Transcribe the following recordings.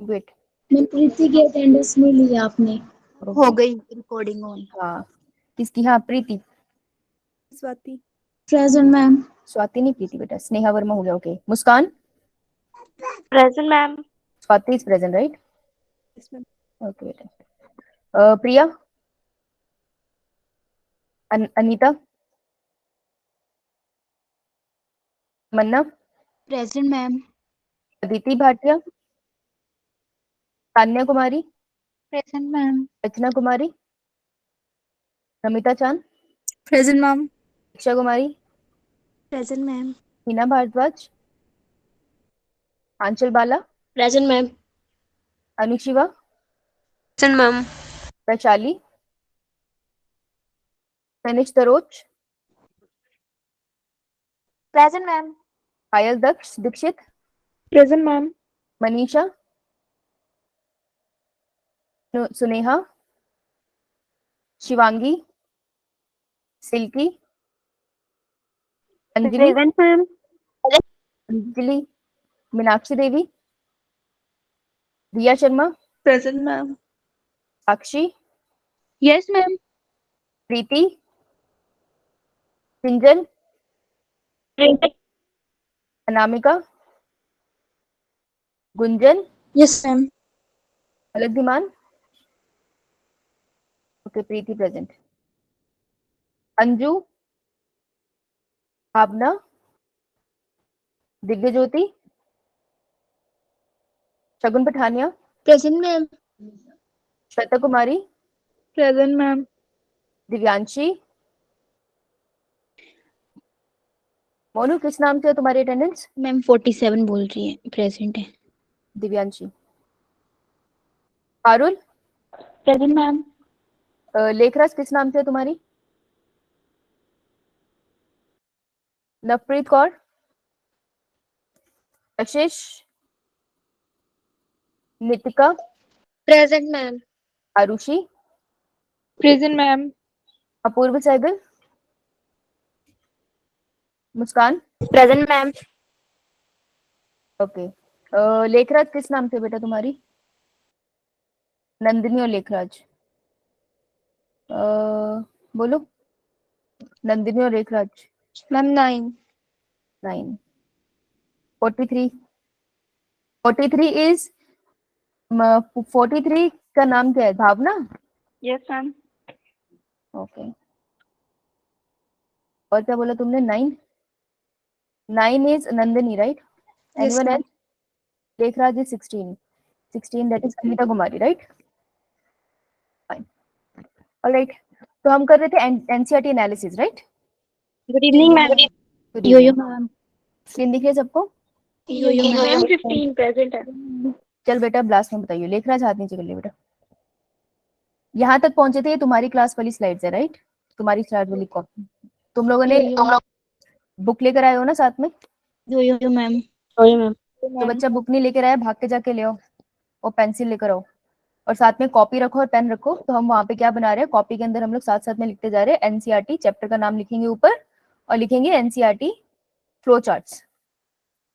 Wait, मैं प्रीति की attendance नहीं ली आपने। हो गई रिकॉर्डिंग ऑन। हाँ किसकी? हाँ प्रीति। Swati present ma'am. स्वाति नहीं प्रीति बेटा, स्नेहा वर्मा हो गया। Okay Muskan. Present ma'am. Swati is present right? Yes ma'am. Okay बेटा। Priya. Anita. Manna. Present ma'am. Aditi Bhatia. Tanya Kumari. Present ma'am. Rachna Kumari. Namita Chand. Present ma'am. Diksha Kumari. Present ma'am. Hina Bhardwaj. Anchal Bala. Present ma'am. Anushiva. Present ma'am. Vaishali. Tanish Taroch. Present ma'am. Payal Dikshit. Present ma'am. Manisha. Suneha. Shivangi. Silkie. Anjali. Present ma'am. Anjali. Meenakshi Devi. Riya Sharma. Present ma'am. Sakshi. Yes ma'am. Preeti. Sinjan. Anamika. Gunjan. Yes ma'am. अलग Dhiman. Okay Preeti present. Anju. Bhavna. Divya Jyoti. Shagun Pathania. Present ma'am. Shweta Kumari. Present ma'am. Divyanshi. Monu किस नाम से है तुम्हारी attendance? Ma'am 47 बोल रही है, present है। दिव्यांशी। पारुल। Present ma'am. लेखराज किस नाम से है तुम्हारी? Navpreet Kaur. Ashish. Nitika. Present ma'am. Arushi. Present ma'am. Apurv Sehgal. Muskan. Present ma'am. Okay. Lekhraj किस नाम से बेटा तुम्हारी? नंदिनी और लेखराज। बोलो। नंदिनी और लेखराज। मैम 9। 9। 43। 43 इज 43 का नाम क्या है? भावना। Yes ma'am. ओके। और क्या बोला तुमने? 9। 9 is Nandini right? Yes, anyone ma'am. Else? Lekhraj is 16। 16 that is Anita Kumari right? Fine. Alright. तो हम कर रहे थे NCERT analysis right? Good evening ma'am. Good Yo-yo evening. Ma'am. Screen दिख रही है सबको? Yo-yo ma'am ma'am. 15 प्रेजेंट है। चल बेटा ब्लास्ट में बताइए। लेखराज हाथ नीचे कर लिया बेटा। यहाँ तक पहुंचे थे, ये तुम्हारी क्लास वाली स्लाइड्स है राइट? तुम्हारी स्लाइड वाली कॉपी तुम लोगों ने बुक लेकर आए हो ना साथ में? Yo-yo ma'am. Sorry ma'am. तो बच्चा बुक नहीं लेकर आया, भाग के जाके ले आओ और पेंसिल लेकर आओ और साथ में कॉपी रखो और पेन रखो। तो हम वहां पे क्या बना रहे हैं, कॉपी के अंदर हम लोग साथ साथ में लिखते जा रहे हैं एनसीईआरटी चैप्टर का नाम लिखेंगे ऊपर और लिखेंगे एनसीईआरटी फ्लो चार्ट्स।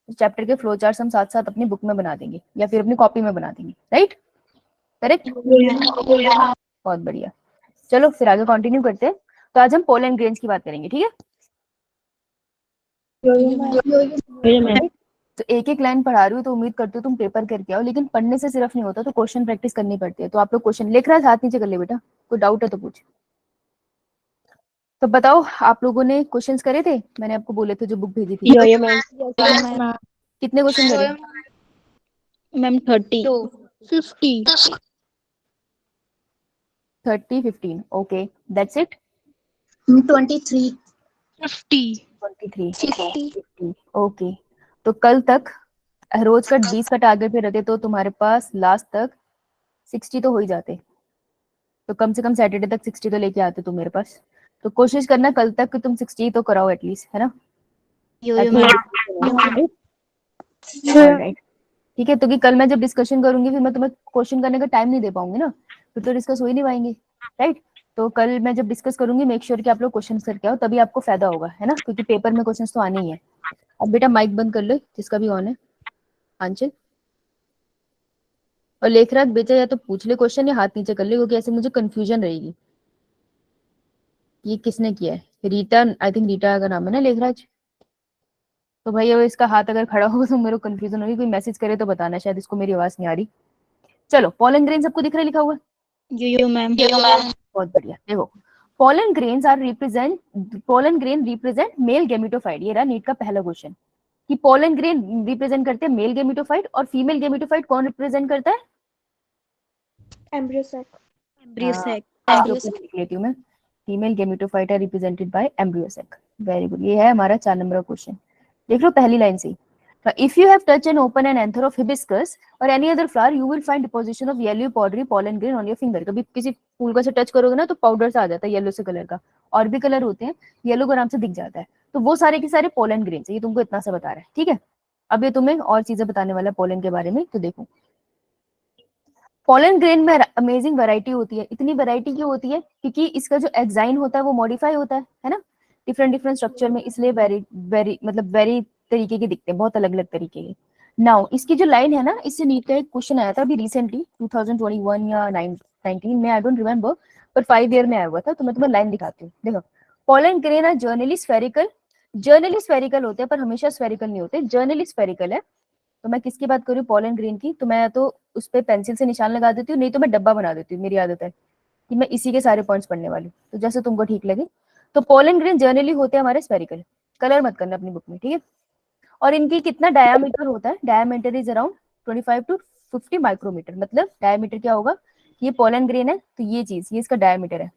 चैप्टर के फ्लो चार्ट्स हम साथ साथ अपनी बुक में बना देंगे या फिर अपनी कॉपी में बना देंगे राइट? करेक्ट? बहुत बढ़िया। चलो फिर आगे कंटिन्यू करते हैं। तो आज हम पोल एंड ग्रेन्स की बात करेंगे, ठीक है? तो एक एक लाइन पढ़ा रही हूँ तो उम्मीद करती हूँ तुम पेपर करके आओ, लेकिन पढ़ने से सिर्फ नहीं होता, तो क्वेश्चन प्रैक्टिस करनी पड़ती है। तो आप लोग क्वेश्चन लिख रहा है, हाथ नीचे कर ले बेटा, कोई डाउट है तो पूछ। तो बताओ आप लोगों ने क्वेश्चंस करे थे? मैंने आपको बोले थे जो बुक भेजी थी। यो मैम। कितने क्वेश्चन करे? Ma'am 30 50 30 15 okay that's it. 23। 50 23 okay. तो कल तक रोज का 20 का टारगेट पे रहते तो तुम्हारे पास लास्ट तक 60 तो हो ही जाते। तो कम से कम सैटरडे तक 60 तो लेके आते तुम मेरे पास। तो कोशिश करना कल तक कि तुम 60 तो कराओ एटलीस्ट, है ना? Yo-yo ma'am. ऑलराइट ठीक है। तो कि कल मैं जब डिस्कशन करूंगी फिर मैं तुम्हें क्वेश्चन करने का टाइम नहीं दे पाऊंगी ना, फिर तो डिस्कस हो ही नहीं पाएंगे राइट? तो कल मैं जब डिस्कस करूंगी मेक श्योर कि आप लोग क्वेश्चन करके आओ, तभी आपको फायदा होगा, है ना? क्योंकि पेपर में क्वेश्चन तो आने ही है। अब बेटा माइक बंद कर लो जिसका भी ऑन है। आंचल और लेखराज बेचा या तो पूछ ले क्वेश्चन या हाथ नीचे कर ले, क्योंकि ऐसे मुझे कंफ्यूजन रहेगी ये किसने किया है। रीता, आई थिंक रीटा का नाम है ना लेखराज। तो भाई अब इसका हाथ अगर खड़ा होगा तो मेरे को कंफ्यूजन होगी, कोई मैसेज करे तो बताना, शायद इसको मेरी आवाज नहीं आ रही। चलो पोलन ग्रेन सबको दिख रहा है लिखा हुआ? Yo ma'am. बहुत बढ़िया। देखो pollen grains are represent, pollen grain represent male gametophyte. ये रहा नीट का पहला क्वेश्चन कि पोलन ग्रेन रिप्रेजेंट करते हैं मेल गेमेटोफाइट, और फीमेल गेमेटोफाइट कौन रिप्रेजेंट करता है? Embryo sac. Embryo sac. लिख लेती हूँ मैं, female gametophyte are represented by embryo sac. Very good, ये है हमारा 4 नंबर का क्वेश्चन। देख लो पहली लाइन से, if you have touch and open an anther of hibiscus और any other flower you will find deposition of yellow powdery pollen grain on your finger. कभी किसी फूल को से टच करोगे ना तो पाउडर सा आ जाता है येलो से कलर का, और भी कलर होते हैं, येलो को आराम से दिख जाता है, तो वो सारे के सारे पोलन ग्रेन है। ये तुमको इतना सा बता रहा है, ठीक है। अब ये तुम्हें और चीजें बताने वाला है पोलन के बारे में। तो देखो पोलन ग्रेन में अमेजिंग वैरायटी होती है। इतनी वैरायटी क्यों होती है? क्योंकि इसका जो एक्साइन होता है वो मॉडिफाई होता है ना, डिफरेंट डिफरेंट स्ट्रक्चर में, इसलिए वेरी तरीके के दिखते हैं, बहुत अलग अलग तरीके के। नाउ इसकी जो लाइन है ना, इससे नीट का एक क्वेश्चन आया था अभी रिसेंटली 2021 या 19 में, आई डोंट रिमेम्बर, पर 5 ईयर में आया हुआ था। तो मैं तुम्हें लाइन दिखाती हूँ। देखो pollen grain are generally spherical, generally spherical होते हैं पर हमेशा स्फेरिकल नहीं होते, जर्नली स्फेरिकल है। तो मैं किसकी बात कर रही हूँ? पोलन ग्रेन की। तो मैं तो उस पर पेंसिल से निशान लगा देती हूँ, नहीं तो मैं डब्बा बना देती हूँ। मेरी आदत है कि मैं इसी के सारे पॉइंट्स पढ़ने वाली हूँ, तो जैसे तुमको ठीक लगे। तो पोलन ग्रेन जर्नली होते हैं हमारे स्फेरिकल, कलर मत करना अपनी बुक में, ठीक है। और इनकी कितना डायामीटर होता है? Diameter is around 25 to 50 micrometre. मतलब डायामीटर क्या होगा? ये पोलन ग्रेन है तो ये चीज, ये इसका डायामीटर है,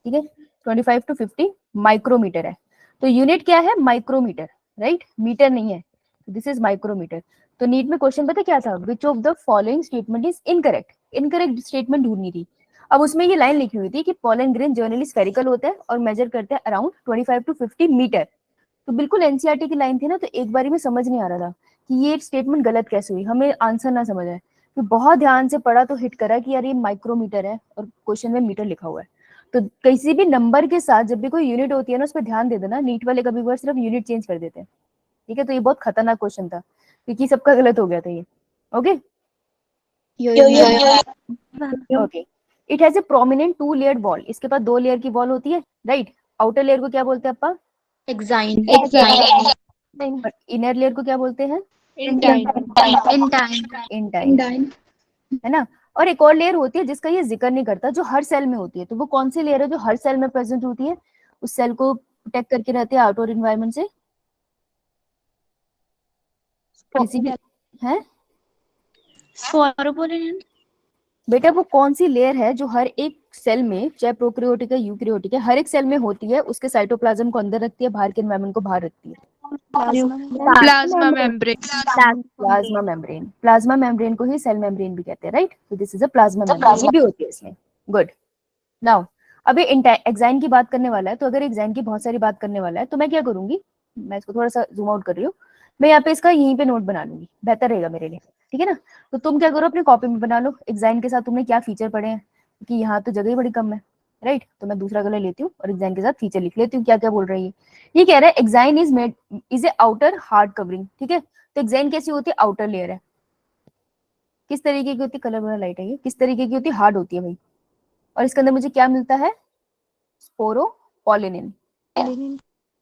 ठीक है, 25 to 50 माइक्रोमीटर है। तो यूनिट क्या है? माइक्रोमीटर, राइट, मीटर नहीं है। This is micrometre. तो नीट में क्वेश्चन पता क्या था? Which of the following statement is incorrect? Incorrect statement ढूंढनी थी। अब उसमें ये लाइन लिखी हुई थी कि पोलन ग्रेन जर्नली स्फेरिकल होता है और मेजर करते हैं अराउंड 25 to 50 मीटर। तो बिल्कुल एनसीईआरटी की लाइन थी ना, तो एक बारी में समझ नहीं आ रहा था कि ये स्टेटमेंट गलत कैसे हुई, हमें आंसर ना समझ आए। तो बहुत ध्यान से पढ़ा तो हिट करा कि यार ये माइक्रोमीटर है और क्वेश्चन में मीटर लिखा हुआ है। तो किसी भी नंबर के साथ जब भी कोई यूनिट होती है ना, उस पर ध्यान दे देना। नीट वाले कभी बार सिर्फ यूनिट चेंज कर देते हैं, ठीक है। तो ये बहुत खतरनाक क्वेश्चन था क्योंकि सबका गलत हो गया था ये। Okay okay. It has a prominent 2 layered wall. इसके पास 2 लेयर की वॉल होती है, राइट। आउटर लेयर को क्या बोलते हैं अपा? एक्साइन। इनर लेयर को क्या बोलते हैं? इंडाइन। है ना। और एक और लेयर होती है जिसका ये जिक्र नहीं करता, जो हर सेल में होती है। तो वो कौन सी लेयर है जो हर सेल में प्रेजेंट होती है? उस सेल को प्रोटेक्ट करके रहते हैं आउटडोर एनवायरनमेंट से। किसी भी है फोरोपोलिन। बेटा, वो कौन सी लेयर है जो हर एक सेल में, चाहे प्रोकैरियोटिक है यूकैरियोटिक है, हर एक सेल में होती है, उसके साइटोप्लाज्म को अंदर रखती है, बाहर के एनवायरनमेंट को बाहर रखती है? Plasma membrane. Plasma membrane. Plasma membrane को ही सेल मेम्ब्रेन भी कहते हैं, राइट। तो this is a plasma membrane, ये भी होती है इसमें। गुड। नाउ अब ये एक्साइन की बात करने वाला है, तो अगर एक्साइन की बहुत सारी बात करने वाला है तो मैं क्या करूंगी, मैं इसको थोड़ा सा जूम आउट कर रही हूँ, मैं यहाँ पे इसका यहीं पे नोट बना लूंगी, बेहतर रहेगा मेरे लिए, ठीक है ना। तो तुम क्या करो, अपनी कॉपी में बना लो एक्साइन के साथ तुमने क्या फीचर पढ़े हैं, क्योंकि यहाँ तो जगह ही बड़ी कम है, राइट। तो मैं दूसरा कलर लेती हूँ और एक्साइन के साथ फीचर लिख लेती हूँ क्या क्या बोल रही है। ये कह रहा है exine is made is a outer hard covering, ठीक है। तो एक्साइन कैसी होती है? आउटर लेयर है। किस तरीके की होती है? कलर बड़ा लाइट है ये। किस तरीके की होती है? हार्ड होती है भाई। और इसके अंदर मुझे क्या मिलता है? स्पोरोपोलिनिन।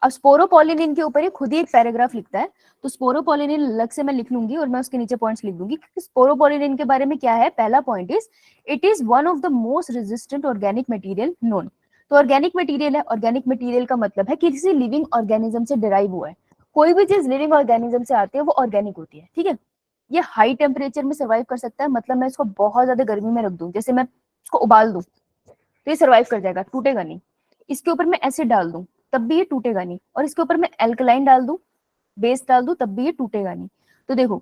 अब स्पोरोपोलिनिन के ऊपर ये खुद ही एक पैराग्राफ लिखता है, तो स्पोरोपोलिनिन अलग से मैं लिख लूंगी और मैं उसके नीचे पॉइंट्स लिख दूंगी। स्पोरोपोलिनिन के बारे में क्या है? पहला point is it is one of the most resistant organic material known. तो ऑर्गेनिक मटेरियल है, ऑर्गेनिक मटेरियल का मतलब है कि किसी लिविंग ऑर्गेनिज्म से डिराइव हुआ है। कोई भी चीज लिविंग ऑर्गेनिज्म से आती है वो ऑर्गेनिक होती है, ठीक है। ये हाई टेम्परेचर में सर्वाइव कर सकता है, मतलब मैं इसको बहुत ज्यादा गर्मी में रख दूं, जैसे मैं इसको उबाल दूं तो ये सर्वाइव कर जाएगा, टूटेगा नहीं। इसके ऊपर मैं एसिड डाल दूं तब भी ये टूटेगा नहीं, और इसके ऊपर मैं एल्कलाइन डाल दूं, बेस डाल दूं, तब भी ये टूटेगा नहीं। तो देखो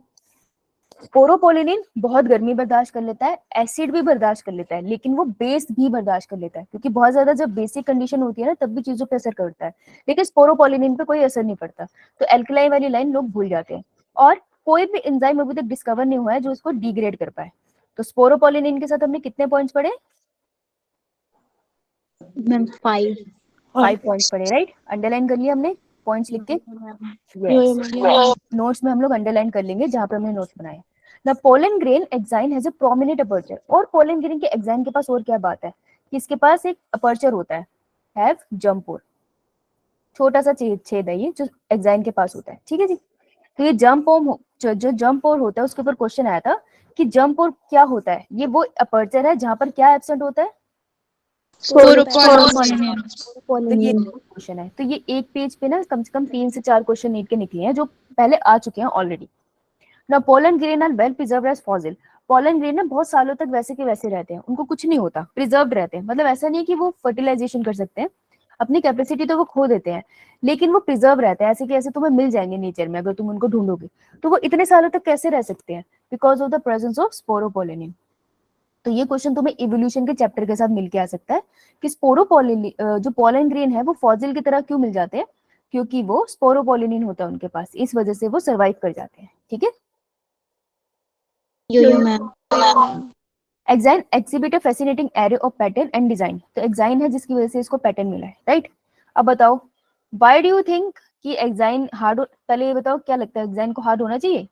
स्पोरोपोलिनिन बहुत गर्मी बर्दाश्त कर लेता है, एसिड भी बर्दाश्त कर लेता है, लेकिन वो बेस भी बर्दाश्त कर लेता है, क्योंकि बहुत ज्यादा जब बेसिक कंडीशन होती है ना तब भी चीजों पे असर करता है, लेकिन स्पोरोपोलिनिन पे कोई असर नहीं पड़ता। तो एल्कलाइन वाली लाइन लोग भूल जाते हैं। और कोई भी एंजाइम अभी तक डिस्कवर नहीं हुआ है जो इसको डिग्रेड कर पाए। तो स्पोरोपोलिनिन के साथ हमने कितने पॉइंट्स पढ़े? मैम 5 पॉइंट्स पढ़े, राइट। अंडरलाइन कर लिया हमने पॉइंट्स लिख के। नोट्स में हम लोग अंडरलाइन कर लेंगे जहां पे हमने नोट्स बनाए। The pollen grain exine has a prominent aperture. और पोलन ग्रेन के एक्साइन के पास और क्या बात है कि इसके पास एक अपर्चर होता है, हैव जंप पोर, छोटा सा छेद है ये जो एक्साइन के पास होता है, ठीक है जी। तो ये जंप पोर, जो जंप पोर होता है उसके ऊपर क्वेश्चन आया था कि जंप पोर क्या होता है। ये वो अपर्चर है जहां पर क्या एब्सेंट होता है, Sporopollen. तो ये क्वेश्चन है। तो ये एक पेज पे ना कम से कम 3 से 4 क्वेश्चन नीट के निकले हैं जो पहले आ चुके हैं ऑलरेडी। ना pollen grain are well preserved as fossil. Pollen grain ना बहुत सालों तक वैसे के वैसे रहते हैं, उनको कुछ नहीं होता, प्रिजर्व्ड रहते हैं। मतलब ऐसा नहीं है कि वो फर्टिलाइजेशन कर सकते हैं, अपनी कैपेसिटी तो वो खो देते हैं, लेकिन वो प्रिजर्व रहते हैं, ऐसे कि ऐसे तुम्हें मिल जाएंगे नेचर में अगर तुम उनको ढूंढोगे। तो वो इतने सालों तक कैसे रह सकते हैं, because of the presence of sporopollenin. तो ये क्वेश्चन तुम्हें इवोल्यूशन के चैप्टर के साथ मिलके आ सकता है कि स्पोरोपोलिन जो पोलन ग्रेन है वो फॉसिल की तरह क्यों मिल जाते हैं, क्योंकि वो स्पोरोपोलिन होता है उनके पास, इस वजह से वो सर्वाइव कर जाते हैं, ठीक है। Yo-yo ma'am. Exine exhibit a fascinating array of pattern and design. तो एक्साइन है जिसकी वजह से इसको पैटर्न मिला है, राइट। अब बताओ व्हाई डू यू थिंक कि एक्साइन हार्ड, पहले ये बताओ क्या लगता है एक्साइन को हार्ड होना चाहिए,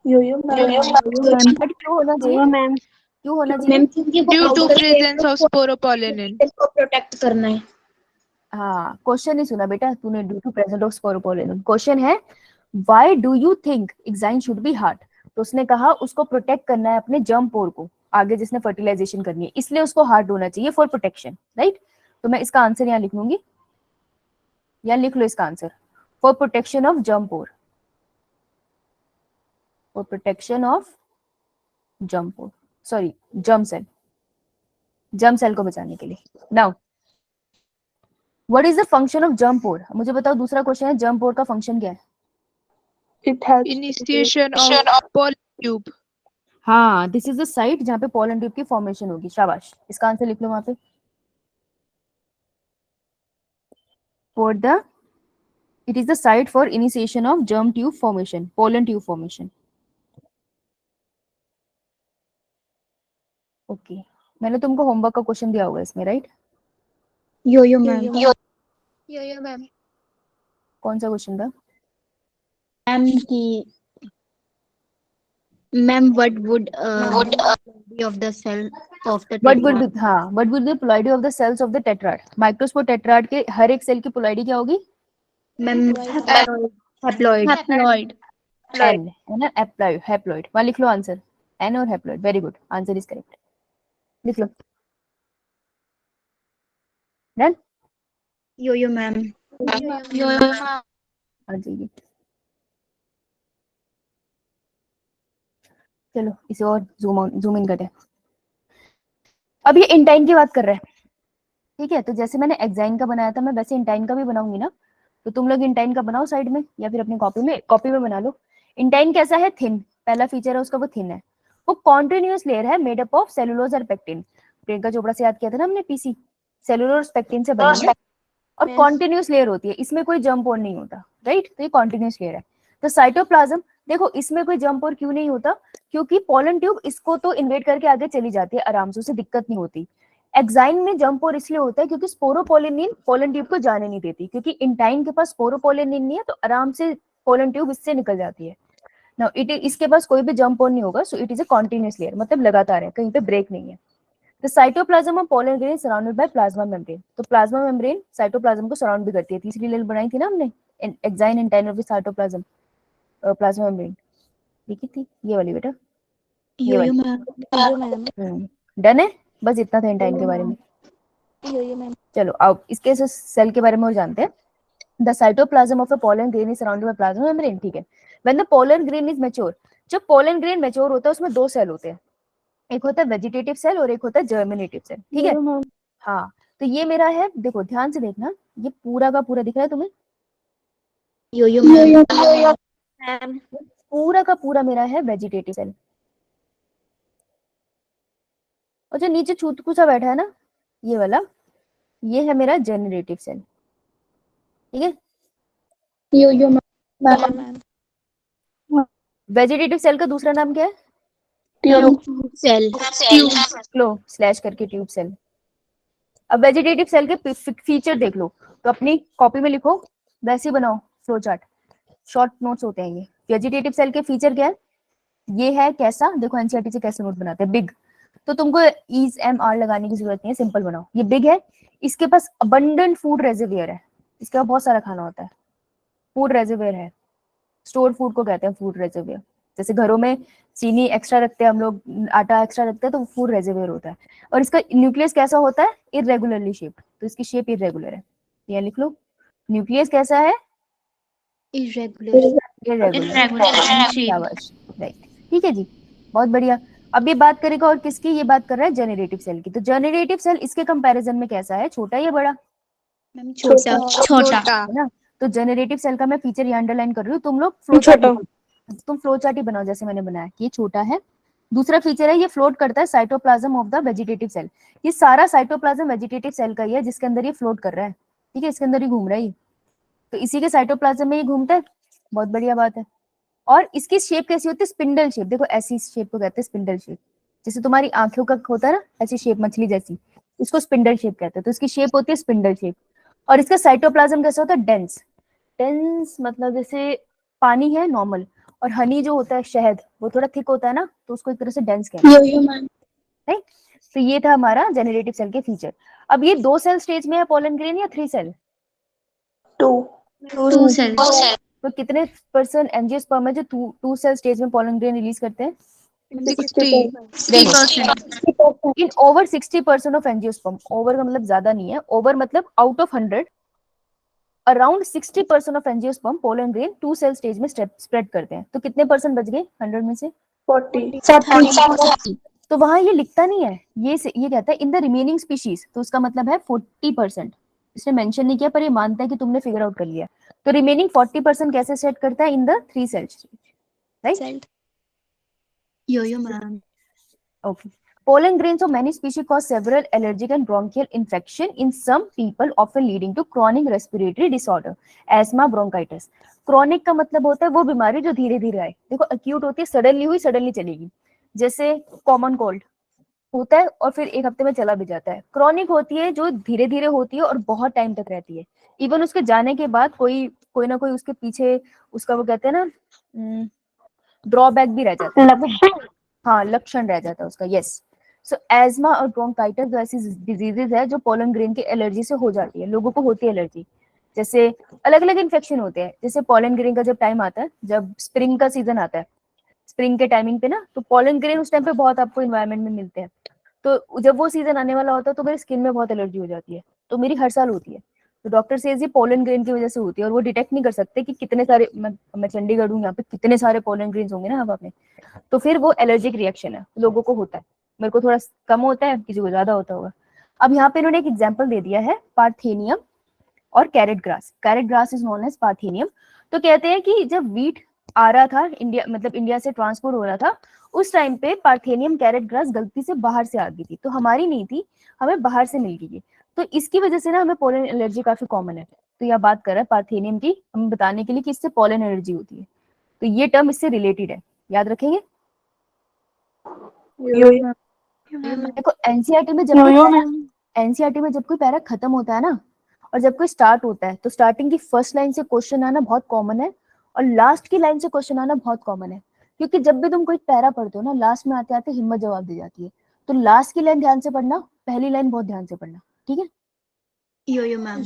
Yo-yo ma'am. बट क्यों होना चाहिए, मैम क्यों होना चाहिए? मैम क्योंकि वो Due to outer presence layer of sporopollenin. को प्रोटेक्ट करना है। हाँ, क्वेश्चन नहीं सुना बेटा तूने, due to presence of sporopollenin. Question है why do you think exine should be hard. तो उसने कहा उसको प्रोटेक्ट करना है अपने जर्म पोर को, आगे जिसने फर्टिलाइजेशन करनी है, इसलिए उसको हार्ड होना चाहिए फॉर प्रोटेक्शन, राइट। तो मैं इसका आंसर यहाँ लिख लूंगी, यहाँ लिख लो इसका answer, for protection of germ pore, for protection of germ pore, sorry germ cell, germ cell को बचाने के लिए। Now what is the function of germ pore, मुझे बताओ। दूसरा क्वेश्चन है जर्म पोर का फंक्शन क्या है। It has Initiation of polytube. हाँ, दिस इज द साइट जहाँ पे पोलन ट्यूब की फॉर्मेशन होगी, शाबाश। इसका आंसर लिख लो वहां पे, for the, it is the site for initiation of germ tube formation, pollen tube formation. Okay, मैंने तुमको होमवर्क का क्वेश्चन दिया होगा इसमें, right. Yo-yo ma'am. Yo-yo ma'am. कौन सा क्वेश्चन था? मैम की ma'am what would be of the cell of the what would tetrad? Be, हाँ, what would be polarity of the cells of the tetrad. Microspore tetrad के हर एक cell की polarity क्या होगी? Ma'am haploid. Haploid. एन, है ना, haploid, haploid. वहां लिख लो आंसर, एन और haploid, very good, answer is correct, लिख लो। Done, Yo-yo ma'am. Yo-yo ma'am. आ जाइए, चलो इसे और जूम इन करते हैं। अब ये इंटाइन की बात कर रहे हैं, ठीक है। तो जैसे मैंने एक्साइन का बनाया था, मैं वैसे इंटाइन का भी बनाऊंगी ना। तो तुम लोग इंटाइन का बनाओ साइड में या फिर अपनी कॉपी में बना लो। इंटाइन कैसा है, थिन, पहला फीचर है उसका वो थिन है। वो कॉन्टिन्यूअस लेयर है मेड अप ऑफ सेलुलोज और पेक्टिन। प्रियंका चोपड़ा से याद किया था ना हमने, पीसी सेलुलोज और पेक्टिन से बनी है और कॉन्टिन्यूअस लेयर होती है, इसमें कोई जंप ऑन नहीं होता, राइट। तो ये कॉन्टिन्यूअस लेयर है। तो साइटोप्लाज्म, देखो इसमें कोई जंप और क्यों नहीं होता, क्योंकि पोलन ट्यूब इसको तो इन्वेट करके आगे चली जाती है आराम से, उसे दिक्कत नहीं होती। एक्साइन में जंप और इसलिए होता है क्योंकि स्पोरोपोलिनिन पोलन ट्यूब को जाने नहीं देती, क्योंकि इंटाइन के पास स्पोरोपोलिनिन नहीं है, तो आराम से पोलन ट्यूब इससे निकल जाती है। नाउ इट, इसके पास कोई भी जंप ऑन नहीं होगा, so it is a continuous layer, मतलब लगातार है, कहीं पे ब्रेक नहीं है। The cytoplasm of pollen grain is surrounded by plasma membrane. तो प्लाज्मा मेम्ब्रेन साइटोप्लाज्म को सराउंड भी करती है। तीसरी लेयर बनाई थी ना हमने, exine intine of the cytoplasm, plasma membrane देखी थी, ये वाली बेटा, ये Yo-yo वाली। ma'am. डन है, बस इतना था इंटाइन के बारे में। Yo-yo ma'am. चलो अब इसके सेल के बारे में और जानते हैं। The cytoplasm of a pollen grain is surrounded by plasma membrane, ठीक है। When the pollen grain is mature, जब पोलन ग्रेन मैच्योर होता है उसमें दो सेल होते हैं, एक होता है वेजिटेटिव सेल और एक होता है जर्मिनेटिव सेल, ठीक है। हाँ, तो ये मेरा है, देखो ध्यान से देखना, ये पूरा का पूरा दिख रहा है तुम्हें, Yo-yo ma'am. पूरा का पूरा मेरा है वेजिटेटिव सेल। और जो नीचे छूतकू सा बैठा है ना, ये वाला, ये है मेरा जनरेटिव सेल, ठीक है। Yo-yo ma'am. वेजिटेटिव सेल का दूसरा नाम क्या है? Cell. लो स्लैश करके ट्यूब सेल। अब वेजिटेटिव सेल के फीचर देख लो, तो अपनी कॉपी में लिखो, वैसे ही बनाओ फ्लो चार्ट, शॉर्ट नोट्स होते हैं ये। वेजिटेटिव सेल के फीचर क्या है? ये है कैसा, देखो एनसीईआरटी से कैसे नोट बनाते हैं, बिग। तो तुमको इज एम आर लगाने की जरूरत नहीं है, सिंपल बनाओ। ये बिग है, इसके पास अबंडेंट फूड रेजर्वियर है, इसके पास बहुत सारा खाना होता है, फूड रेजर्वियर है। स्टोर फूड को कहते हैं फूड रेजर्वियर। जैसे घरों में चीनी एक्स्ट्रा रखते हैं हम लोग, आटा एक्स्ट्रा रखते हैं, तो फूड रेजर्वियर होता है। और इसका न्यूक्लियस कैसा होता है, इरेगुलरली शेप्ड, तो इसकी शेप इरेगुलर है, ये लिख लो। न्यूक्लियस कैसा है, Irregular. इरेगुलर। shape. शाबाश, राइट, ठीक है जी, बहुत बढ़िया। अब ये बात करेगा और किसकी, ये बात कर रहा है जनरेटिव सेल की। तो जनरेटिव सेल इसके कंपैरिजन में कैसा है, छोटा या बड़ा, Ma'am, छोटा. छोटा. है ना। तो जनरेटिव सेल का मैं फीचर यहाँ अंडरलाइन कर रही हूँ, तुम लोग फ्लो छोटा. तुम फ्लो चार्ट ही बनाओ जैसे मैंने बनाया, ये छोटा है। दूसरा फीचर है ये फ्लोट करता है cytoplasm of the vegetative cell. ये सारा साइटोप्लाज्म वेजिटेटिव सेल का ही है जिसके अंदर ये फ्लोट कर रहा है, ठीक है, इसके अंदर ही घूम रहा है ये। तो इसी के साइटोप्लाज्म में ये घूमता है, बहुत बढ़िया बात है। और इसकी शेप कैसी होती है, स्पिंडल शेप, देखो ऐसी शेप को कहते हैं स्पिंडल शेप, जैसे तुम्हारी आंखों का होता है ना ऐसी शेप मछली जैसी, इसको स्पिंडल शेप कहते हैं। तो इसकी शेप होती है स्पिंडल शेप। और इसका साइटोप्लाज्म कैसा होता है, डेंस। डेंस मतलब जैसे पानी है नॉर्मल, और हनी जो होता है शहद वो थोड़ा थिक होता है ना, तो उसको एक तरह से डेंस कहते हैं, Yo-yo man. राइट। तो ये था हमारा जेनरेटिव सेल के फीचर। अब ये 2 सेल स्टेज में है पोलन ग्रेन या 3 सेल, 2. 2 cells. तो कितने परसेंट एंजियोस्पर्म है जो 2 सेल स्टेज में पोलन ग्रेन रिलीज करते हैं, 60. 60%. 60%. In over 60% of angiosperm, over का मतलब ज्यादा नहीं है, ओवर मतलब out of 100, around 60% of angiosperm pollen grain 2 cell stage में स्प्रेड करते हैं। तो कितने परसेंट बच गए 100 में से, 40. 40. तो वहां ये लिखता नहीं है, ये कहता है इन द रिमेनिंग स्पीशीज, तो उसका मतलब है 40%। इसने मेंशन नहीं किया पर ये मानता है कि तुमने फिगर आउट कर लिया। तो रिमेनिंग 40% कैसे सेट करता है, in the 3 cell stage, right. Yo-yo ma'am. Okay. Pollen grains of many species cause several allergic and bronchial infection in some people, often leading to chronic respiratory disorder, asthma, bronchitis. Chronic का मतलब होता है वो बीमारी जो धीरे धीरे आए, देखो acute होती है, सडनली हुई सडनली चलेगी, जैसे कॉमन कोल्ड होता है और फिर एक हफ्ते में चला भी जाता है। क्रॉनिक होती है जो धीरे धीरे होती है और बहुत टाइम तक रहती है, इवन उसके जाने के बाद कोई ना कोई उसके पीछे उसका वो कहते हैं ना ड्रॉबैक भी रह जाता है, हाँ लक्षण रह जाता है उसका, यस। सो एज्मा और ब्रोंकाइटिस जो ऐसी डिजीजेज है जो पोलन ग्रेन की एलर्जी से हो जाती है, लोगों को होती है एलर्जी। जैसे अलग अलग इन्फेक्शन होते हैं, जैसे पोलन ग्रेन का जब टाइम आता है, जब स्प्रिंग का सीजन आता है, स्प्रिंग के टाइमिंग पे ना, तो पोलन ग्रेन उस टाइम पे बहुत आपको इन्वायरमेंट में मिलते हैं। तो जब वो सीजन आने वाला होता है तो मेरी स्किन में बहुत एलर्जी हो जाती है, तो मेरी हर साल होती है। तो डॉक्टर से ये पोलन ग्रेन की वजह से होती है, और वो डिटेक्ट नहीं कर सकते कि कितने सारे, मैं चंडीगढ़ हूँ, यहाँ पे कितने सारे पोलन ग्रेन्स होंगे ना हवा में, तो फिर वो एलर्जिक रिएक्शन है, लोगों को होता है। मेरे को थोड़ा कम होता है, किसी को ज्यादा होता होगा। अब यहाँ पे इन्होंने एक एग्जाम्पल दे दिया है, पार्थेनियम और carrot grass. Carrot grass is known as parthenium. तो कहते हैं कि जब वीट आ रहा था इंडिया, मतलब इंडिया से ट्रांसपोर्ट हो रहा था, उस टाइम पे पार्थेनियम कैरेट ग्रास गलती से बाहर से आ गई थी, तो हमारी नहीं थी, हमें बाहर से मिल गई। तो इसकी वजह से ना हमें पोलन एलर्जी काफी कॉमन है। तो यह बात कर रहा है पार्थेनियम की, हम बताने के लिए कि इससे पोलन एलर्जी होती है। तो ये टर्म इससे रिलेटेड है, याद रखेंगे। Yo-yo man. देखो एनसीईआरटी में एनसीईआरटी में जब कोई पैरा खत्म होता है ना, और जब कोई स्टार्ट होता है, तो स्टार्टिंग की फर्स्ट लाइन से क्वेश्चन आना बहुत कॉमन है, और लास्ट की लाइन से क्वेश्चन आना बहुत कॉमन है। क्योंकि जब भी तुम कोई पैरा पढ़ते हो ना, लास्ट में आते आते हिम्मत जवाब दी जाती है। तो लास्ट की लाइन ध्यान से पढ़ना, पहली लाइन बहुत ध्यान से पढ़ना, ठीक है। Yo-yo ma'am.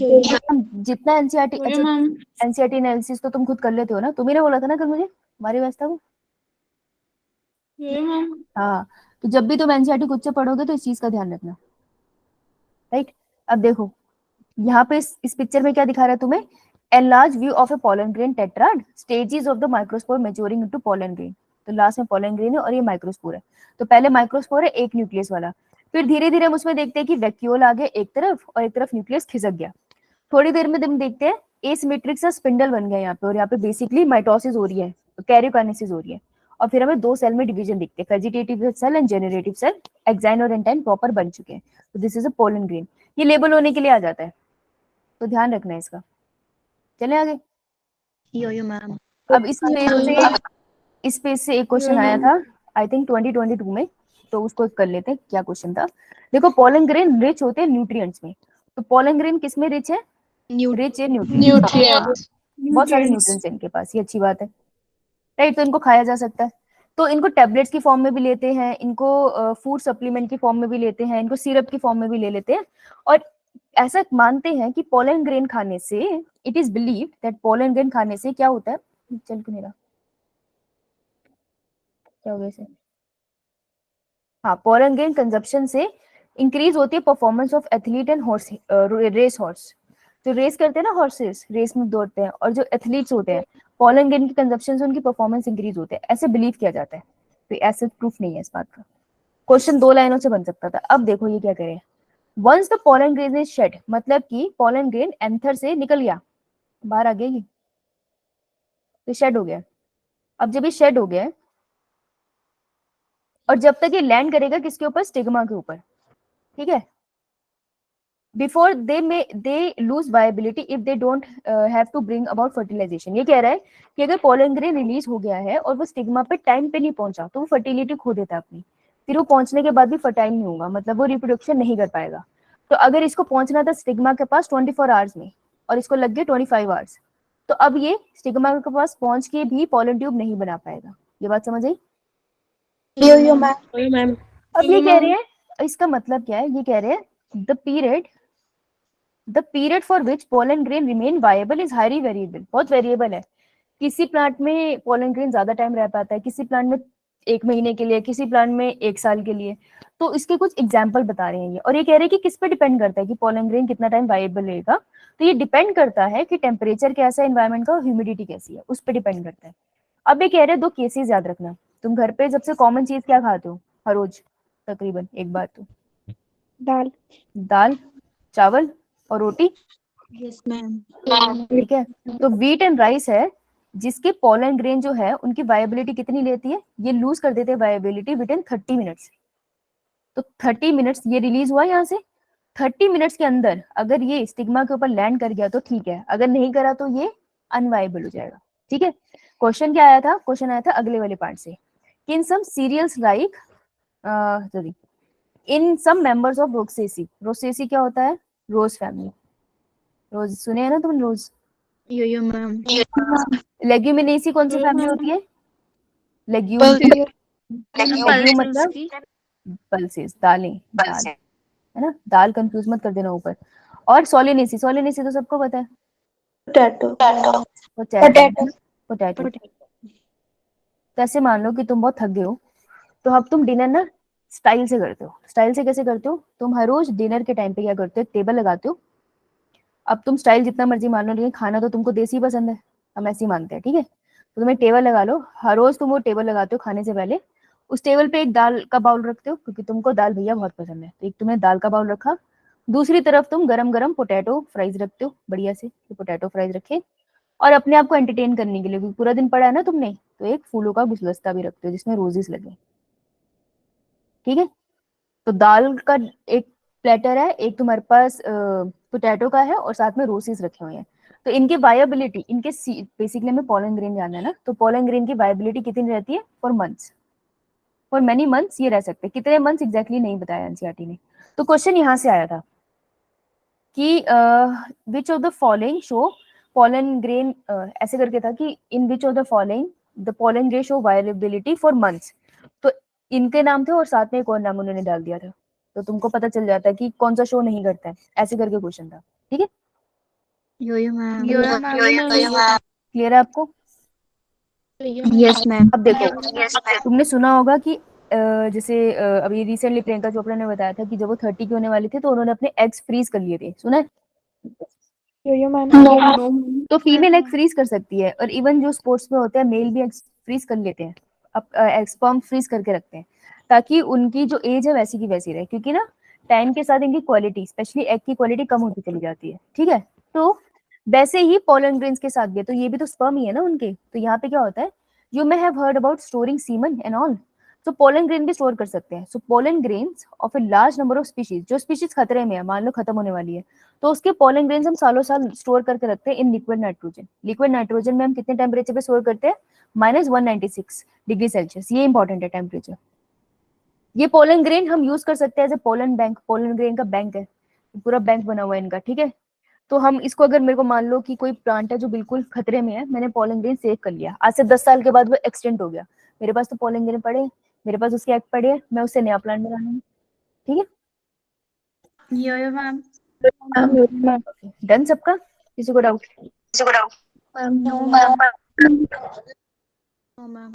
जितना एनसीईआरटी, अच्छा एनसीईआरटी एनालिसिस तो तुम खुद कर लेते हो ना, तुम्ही ने बोला था ना कल मुझे हमारी व्यवस्था को, हाँ। तो जब भी तुम एनसीईआरटी खुद से पढ़ोगे तो इस चीज का ध्यान रखना, राइट। अब देखो यहाँ पे इस पिक्चर में क्या दिखा रहा है तुम्हें, enlarged view of A pollen grain tetrad, stages of the microspore maturing into pollen grain. तो लास्ट में पोलन ग्रेन है और ये माइक्रोस्पोर है। तो पहले माइक्रोस्पोर है एक न्यूक्लियस वाला, फिर धीरे धीरे हम उसमें देखते हैं कि वैक्यूल आ गया एक तरफ और एक तरफ न्यूक्लियस खिसक गया। थोड़ी देर में हम देखते हैं एसिमेट्रिक सा स्पिंडल बन गया यहाँ पे, और यहाँ पे बेसिकली माइटोसिस हो रही है, कैरियोकाइनेसिस हो रही है। और फिर हमें 2 सेल में डिवीजन दिखते हैं, vegetative cell and generative cell, exine और एंटाइन प्रॉपर बन चुके हैं। तो this is a pollen grain, ये लेबल होने के लिए आ जाता है, तो ध्यान रखना है इसका। चले आगे। Yo-yo ma'am. अब इस पेज से एक क्वेश्चन आया था आई थिंक 2022 में, तो उसको कर लेते हैं, क्या क्वेश्चन था। देखो पोलन ग्रेन रिच होते हैं न्यूट्रिएंट्स में, तो पोलन ग्रेन किस में रिच है, रिच है न्यूट्रिएंट्स, बहुत सारे न्यूट्रिएंट्स हैं इनके पास, ये अच्छी बात है, राइट। तो इनको खाया जा सकता है। तो इनको टैबलेट्स की फॉर्म में भी लेते हैं, इनको फूड सप्लीमेंट की फॉर्म में भी लेते हैं, इनको सिरप की फॉर्म में भी ले लेते हैं। और ऐसा मानते हैं कि पोलन ग्रेन खाने से, it is believed that pollen grain खाने से क्या होता है, चल क्यों नहीं रहा, क्या हो गया इसे, हाँ, पोलन ग्रेन कंजप्शन से इंक्रीज होती है performance of athlete and horse, race horse, जो रेस करते हैं ना हॉर्सेस, रेस में दौड़ते हैं, और जो एथलीट्स होते हैं, पोलन ग्रेन की कंजप्शन से उनकी परफॉर्मेंस इंक्रीज होते हैं, ऐसे बिलीव किया जाता है। तो ऐसे प्रूफ नहीं है इस बात का। क्वेश्चन 2 लाइनों से बन सकता था। अब देखो ये क्या करें, once the pollen grain is shed, मतलब कि पोलन ग्रेन एंथर से निकल गया, बाहर आ गया ये, तो शेड हो गया। अब जब ये शेड हो गया है, और जब तक ये लैंड करेगा किसके ऊपर, स्टिग्मा के ऊपर, ठीक है, before they lose viability if they don't have to bring about fertilisation. ये कह रहा है कि अगर पोलन ग्रेन रिलीज हो गया है और वो स्टिग्मा पे टाइम पे नहीं पहुंचा तो वो फर्टिलिटी खो देता है अपनी, फिर वो पहुंचने के बाद भी फर्टाइल नहीं होगा, मतलब वो रिप्रोडक्शन नहीं कर पाएगा। तो अगर इसको पहुंचना था स्टिग्मा के पास 24 आवर्स में और इसको लग गए 25 आवर्स, तो अब ये स्टिग्मा के पास पहुंच के भी पोलन ट्यूब नहीं बना पाएगा। ये बात समझ आई? यो मैम। मैम। अब ये कह रहे हैं, इसका मतलब क्या है, ये कह रहे हैं the period for which pollen grain remain viable is highly variable, बहुत वेरिएबल है। किसी प्लांट में पोलन ग्रेन ज्यादा टाइम रह पाता है, किसी प्लांट में 1 महीने के लिए, किसी प्लांट में 1 साल के लिए। तो इसके कुछ एग्जाम्पल बता रहे हैं ये, और ये कह रहे हैं कि किस पे डिपेंड करता है कि पोलन ग्रेन कितना टाइम वायबल रहेगा। तो ये डिपेंड करता है कि टेम्परेचर कैसा है एनवायरमेंट का, ह्यूमिडिटी कैसी है, उस पर डिपेंड करता है। अब ये कह रहे हैं 2 केसेस याद रखना। तुम घर पे सबसे कॉमन चीज क्या खाते हो हर रोज, तकरीबन एक बार तो? दाल। दाल, चावल और रोटी, Yes, ma'am. ठीक है। तो व्हीट एंड राइस है जिसके पोलन ग्रेन जो है उनकी वायबिलिटी कितनी लेती है, ये लूज कर देते हैं वायबिलिटी विद इन 30 मिनट्स। तो 30 मिनट्स ये रिलीज हुआ यहाँ से, 30 मिनट्स के अंदर अगर ये स्टिग्मा के ऊपर लैंड कर गया तो ठीक है, अगर नहीं करा तो ये अनवायबल हो जाएगा, ठीक है। क्वेश्चन क्या आया था, क्वेश्चन आया था अगले वाले पार्ट से, in some cereals like in some members of Rosaceae, Rosaceae क्या होता है, रोज फैमिली, रोज सुने हैं ना तुम, रोज। Yo, ma'am. लेग्यूमिनेसी कौन सी फैमिली होती है, लेग्यूम, Pulses. लेग्यूम मतलब पल्सेस, दालें, दाल है ना, दाल कंफ्यूज मत कर देना ऊपर। और सोलिनेसी, सोलिनेसी तो सबको पता है, पोटैटो। पोटैटो। तो ऐसे मान लो कि तुम बहुत थक गए हो, तो अब तुम डिनर ना स्टाइल से करते हो। स्टाइल से कैसे करते हो, तुम हर रोज डिनर के टाइम पे क्या करते हो, टेबल लगाते हो। अब तुम स्टाइल जितना मर्जी मान लो, लेकिन खाना तो तुमको देसी पसंद है, हम ऐसे ही मानते हैं, ठीक है। तो तुम्हें टेबल लगा लो, हर रोज तुम वो टेबल लगाते हो खाने से पहले। उस टेबल पे एक दाल का बाउल रखते हो, क्योंकि तुमको दाल भैया बहुत पसंद है, तो एक तुमने दाल का बाउल रखा। दूसरी तरफ तुम गरम गरम पोटैटो फ्राइज रखते हो, बढ़िया से पोटैटो फ्राइज रखे। और अपने आप को एंटरटेन करने के लिए, क्योंकि पूरा दिन पड़ा है ना तुमने, तो एक फूलों का गुलदस्ता भी रखते हो जिसमें रोजेस लगे, ठीक है। तो दाल का एक प्लेटर है, एक तुम्हारे पास पोटैटो का है, और साथ में रोसेस रखे हुए हैं। तो इनकी वायबिलिटी, इनके बेसिकली हमें पोलन ग्रेन जानना है ना, तो पोलन ग्रेन की वायबिलिटी कितनी रहती है, for months, for many months ये रह सकते हैं। कितने मंथ्स एग्जैक्टली नहीं बताया एनसीईआरटी ने। तो क्वेश्चन यहाँ से आया था कि which of the following show pollen grain, ऐसे करके था कि in which of the following the pollen grain show viability for months. तो इनके नाम थे और साथ में एक और नाम उन्होंने डाल दिया था, तो तुमको पता चल जाता है कि कौन सा शो नहीं करता है, ऐसे करके क्वेश्चन था, ठीक है। Yo, ma'am. क्लियर है आपको? Yes, ma'am. अब देखो, तुमने सुना होगा कि जैसे अभी रिसेंटली प्रियंका चोपड़ा ने बताया था कि जब वो 30 के होने वाले थे तो उन्होंने अपने एग्स फ्रीज कर लिए थे, सुना है? यो मैम। तो फीमेल एग फ्रीज कर सकती है, और इवन जो स्पोर्ट्स में होते हैं मेल भी एग फ्रीज कर लेते हैं, अब एग स्पर्म फ्रीज करके रखते हैं, ताकि उनकी जो एज है वैसी की वैसी रहे, क्योंकि ना टाइम के साथ इनकी क्वालिटी, स्पेशली एग की क्वालिटी कम होती चली जाती है, ठीक है। तो वैसे ही पोलन ग्रेन्स के साथ भी है, तो ये भी तो स्पर्म ही है ना उनके। तो यहाँ पे क्या होता है, you may have heard about storing semen and all, तो पोलन ग्रेन भी स्टोर कर सकते हैं। So pollen grains of a large number of species, जो स्पीशीज खतरे में है, मान लो खत्म होने वाली है, तो उसके पोलन ग्रेन्स हम सालों साल स्टोर करके रखते हैं in liquid nitrogen. Liquid nitrogen में हम कितने टेम्परेचर पे स्टोर करते हैं, -196 डिग्री सेल्सियस, ये इंपॉर्टेंट है टेम्परेचर। ये पोलन ग्रेन हम यूज कर सकते हैं as a pollen bank, pollen grain का बैंक है, पूरा बैंक बना हुआ है इनका, ठीक है। तो हम इसको, अगर मेरे को मान लो कि कोई प्लांट है जो बिल्कुल खतरे में है, मैंने पोलन ग्रेन सेव कर लिया, आज से 10 साल के बाद वो एक्सटेंट हो गया, मेरे पास तो पॉल इंजन पड़े, मेरे पास उसके एक्ट पड़े हैं, मैं उससे नया प्लान बना लूंगी। ठीक है, Yo-yo, ma'am. Ma'am. डन सबका? किसी को doubt? No, ma'am. No, ma'am.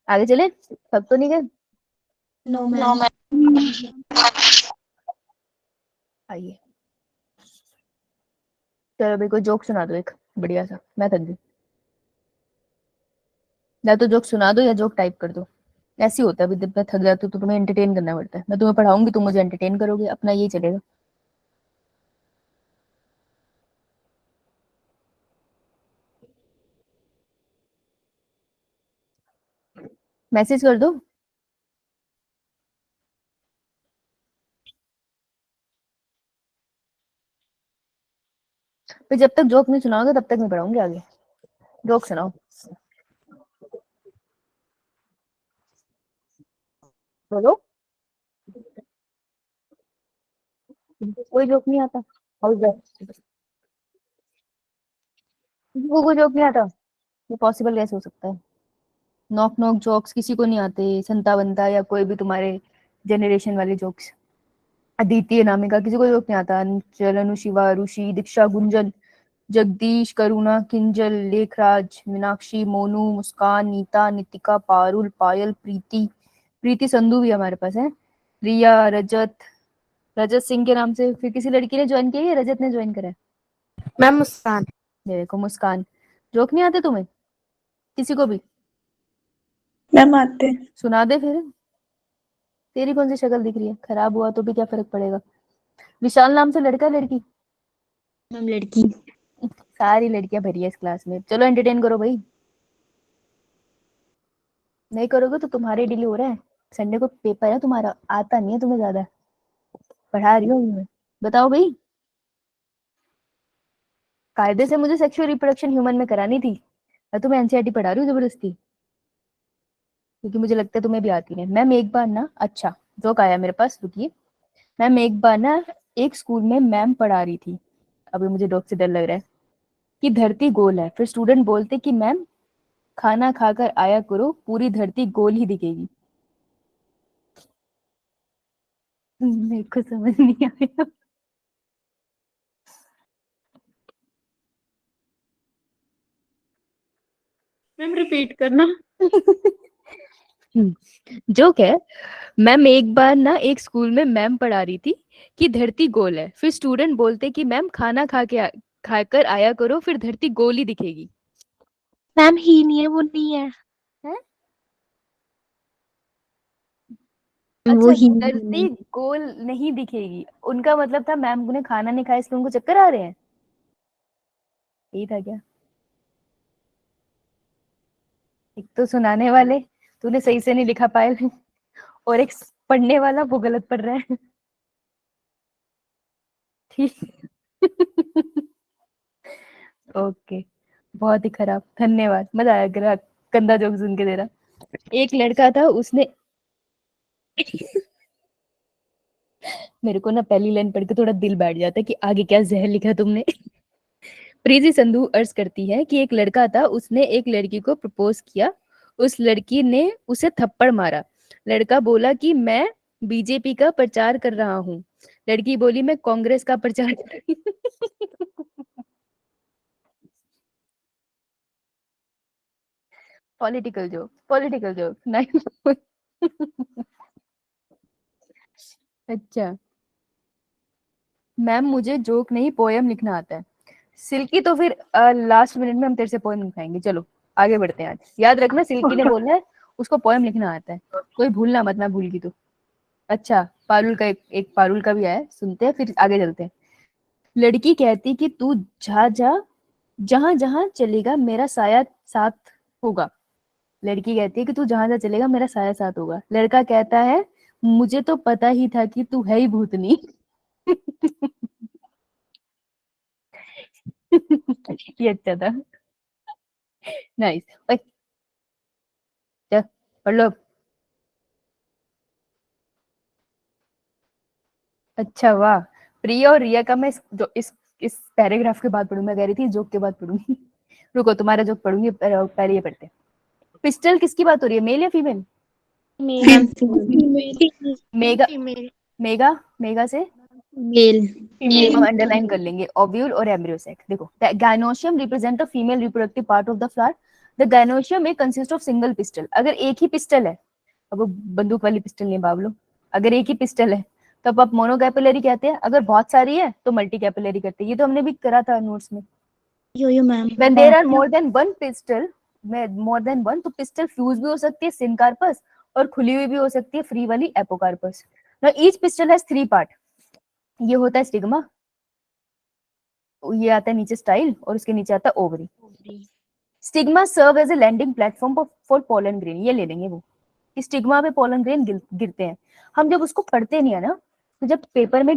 आगे चले, सब तो नहीं गए? No, ma'am. आइए, चलो भाई कोई जोक सुना दो एक बढ़िया सा, मैं थक गई। या तो जोक सुना दो या जोक टाइप कर दो, ऐसे ही होता है, अभी जब मैं थक जाती हूँ तो तुम्हें एंटरटेन करना पड़ता है। मैं तुम्हें पढ़ाऊंगी, तुम मुझे एंटरटेन करोगे, अपना यही चलेगा। मैसेज कर दो। फिर जब तक जोक नहीं सुनाओगे तब तक मैं पढ़ाऊंगी आगे। जोक सुनाओ। बोलो। कोई जोक नहीं आता? हाउस दैट, किसी को कोई जोक नहीं आता? ये पॉसिबल कैसे हो सकता है? नॉक नॉक जोक्स किसी को नहीं आते, संता बनता या कोई भी तुम्हारे जनरेशन वाले जोक्स। अदिति अनामिका किसी को जोक नहीं आता? अंचल, अनु, शिवा, ऋषि, दीक्षा, गुंजन, जगदीश, करुणा, किंजल, लेखराज, मीनाक्षी, मोनू, मुस्कान, नीता, नितिका, पारुल, पायल, प्रीति, प्रीति संधू भी हमारे पास है, रिया, रजत, रजत सिंह के नाम से फिर किसी लड़की ने ज्वाइन किया है या रजत ने ज्वाइन करा है? मैम मुस्कान। ये देखो मुस्कान। जोक नहीं आते तुम्हें किसी को भी? मैम आते हैं। सुना दे फिर। तेरी कौन सी शक्ल दिख रही है? खराब हुआ तो भी क्या फर्क पड़ेगा। विशाल नाम से लड़का लड़की? मैम लड़की। सारी लड़कियां भरी है इस क्लास में। चलो एंटरटेन करो भाई, नहीं करोगे तो तुम्हारे डिले हो रहा है। संडे को पेपर है तुम्हारा, आता नहीं है तुम्हें ज्यादा, पढ़ा रही हूँ अभी मैं। बताओ भाई, कायदे से मुझे सेक्सुअल रिप्रोडक्शन ह्यूमन में करानी थी और तुम्हें एनसीईआरटी पढ़ा रही हूँ जबरदस्ती, क्योंकि मुझे लगता है तुम्हें भी आती है। मैम एक बार ना, अच्छा जोक आया मेरे पास, रुकिए। मैम एक बार ना एक स्कूल में मैम पढ़ा रही थी, अभी मुझे जोक से डर लग रहा है, कि धरती गोल है, फिर स्टूडेंट बोलते कि मैम खाना खाकर आया करो, पूरी धरती गोल ही दिखेगी। मेरे को समझ नहीं आया। मैम रिपीट करना। जोक है, मैम एक बार ना एक स्कूल में मैम पढ़ा रही थी कि धरती गोल है, फिर स्टूडेंट बोलते कि मैम खाना खाकर आया करो, फिर धरती गोल ही दिखेगी। मैम ही नहीं है, वो नहीं है। है? वो अच्छा, ही नहीं धरती है। गोल नहीं दिखेगी, उनका मतलब था मैम ने खाना नहीं खाया इसलिए उनको चक्कर आ रहे हैं। यही था क्या? एक तो सुनाने वाले तूने सही से नहीं लिखा पाया, और एक पढ़ने वाला वो गलत पढ़ रहा है। ठीक। ओके, बहुत ही खराब, धन्यवाद, मजा आया गंदा जोक सुन के तेरा। एक लड़का था, उसने मेरे को ना पहली लाइन पढ़ के थोड़ा दिल बैठ जाता है कि आगे क्या जहर लिखा तुमने। प्रीति संधू अर्ज करती है कि एक लड़का था, उसने एक लड़की को प्रपोज किया, उस लड़की ने उसे थप्पड़ मारा। लड़का बोला कि मैं बीजेपी का प्रचार कर रहा हूँ। लड़की बोली मैं कांग्रेस का प्रचार कर रही हूँ। Political joke nice. अच्छा, मैम मुझे जोक नहीं पोयम लिखना आता है। सिल्की तो फिर लास्ट मिनट में हम तेरे से पोयम लिखाएंगे। चलो आगे बढ़ते हैं। आज याद रखना, सिल्की ने बोला है उसको पोयम लिखना आता है, कोई भूलना मत, मैं भूल गई तो। अच्छा, पारुल का एक पारुल का भी आया है, सुनते हैं फिर आगे चलते हैं। लड़की कहती कि तू जा जा, जहां जहां चलेगा मेरा साया साथ होगा। लड़की कहती है कि तू जहां जहां चलेगा मेरा साया साथ होगा। लड़का कहता है मुझे तो पता ही था कि तू है ही भूतनी। ये अच्छा था, नाइस। चल पढ़ लो। अच्छा वाह, प्रिया और रिया का मैं इस पैराग्राफ के बाद पढ़ूं, मैं कह रही थी जोक के बाद पढ़ूंगी। रुको तुम्हारा जो पढ़ूंगी पहले ये पढ़ते हैं। पिस्टल किसकी बात हो रही है, मेल या फीमेल? मेगा मेगा मेगा से मेल हम अंडरलाइन कर लेंगे ओव्यूल और एम्ब्रियो सैक। देखो the gynoecium represent the female reproductive part of the flower. The gynoecium में कंसिस्ट ऑफ सिंगल पिस्टल। अगर एक ही पिस्टल है, अब वो बंदूक वाली पिस्टल नहीं बाबलो, अगर एक ही पिस्टल है तब आप मोनोकैपिलरी कहते हैं, अगर बहुत सारी है तो मल्टी कैपिलरी करते हैं। ये तो हमने भी करा था नोट्स में। यो ma'am When there are more than one pistol, more than one, तो पिस्टल फ्यूज भी हो सकती है सिनकार्पस और खुली हुई भी हो सकती है फ्री वाली apocarpous. Now each pistil has 3 part. ये होता है स्टिग्मा, ये आता है नीचे स्टाइल और उसके नीचे आता है ovary. Stigma serve as a landing platform for pollen grain. ये ले लेंगे वो, स्टिग्मा पे पोलन ग्रेन गिरते हैं। हम जब उसको पढ़ते नहीं है ना, तो जब पेपर में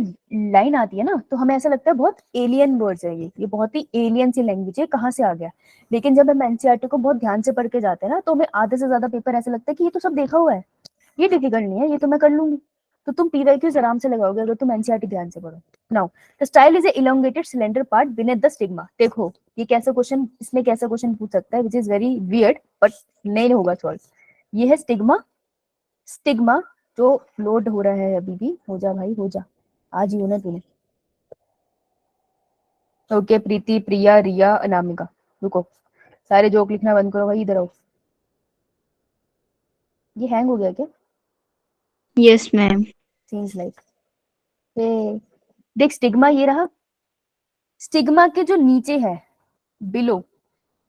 लाइन आती है ना तो हमें ऐसा लगता है बहुत एलियन वर्ड्स है, ये बहुत ही एलियन सी लैंग्वेज है, कहाँ से आ गया। लेकिन जब हम एनसीईआरटी को बहुत ध्यान से पढ़ के जाते हैं ना, तो हमें आधे से ज्यादा पेपर ऐसा लगता है कि ये तो सब देखा हुआ है, ये डिफिकल्ट नहीं है, ये तो मैं कर लूंगी। तो तुम पीवाईक्यूज आराम से लगाओगे अगर तुम एनसीईआरटी ध्यान से पढ़ो। Now the style is a elongated cylinder part beneath the stigma. देखो ये कैसा क्वेश्चन, इसमें कैसा क्वेश्चन पूछ सकता है, which is very weird but नहीं होगा सॉल्व। ये है स्टिग्मा। स्टिग्मा जो लोड हो रहा है अभी भी, हो जा भाई हो जा, आज ही होना तूने। ओके प्रीति, प्रिया, रिया, अनामिका, रुको सारे जोक लिखना बंद करो भाई, इधर आओ। ये हैंग हो गया क्या? यस मैम सीन्स लाइक देख स्टिग्मा ये रहा। स्टिग्मा के जो नीचे है बिलो,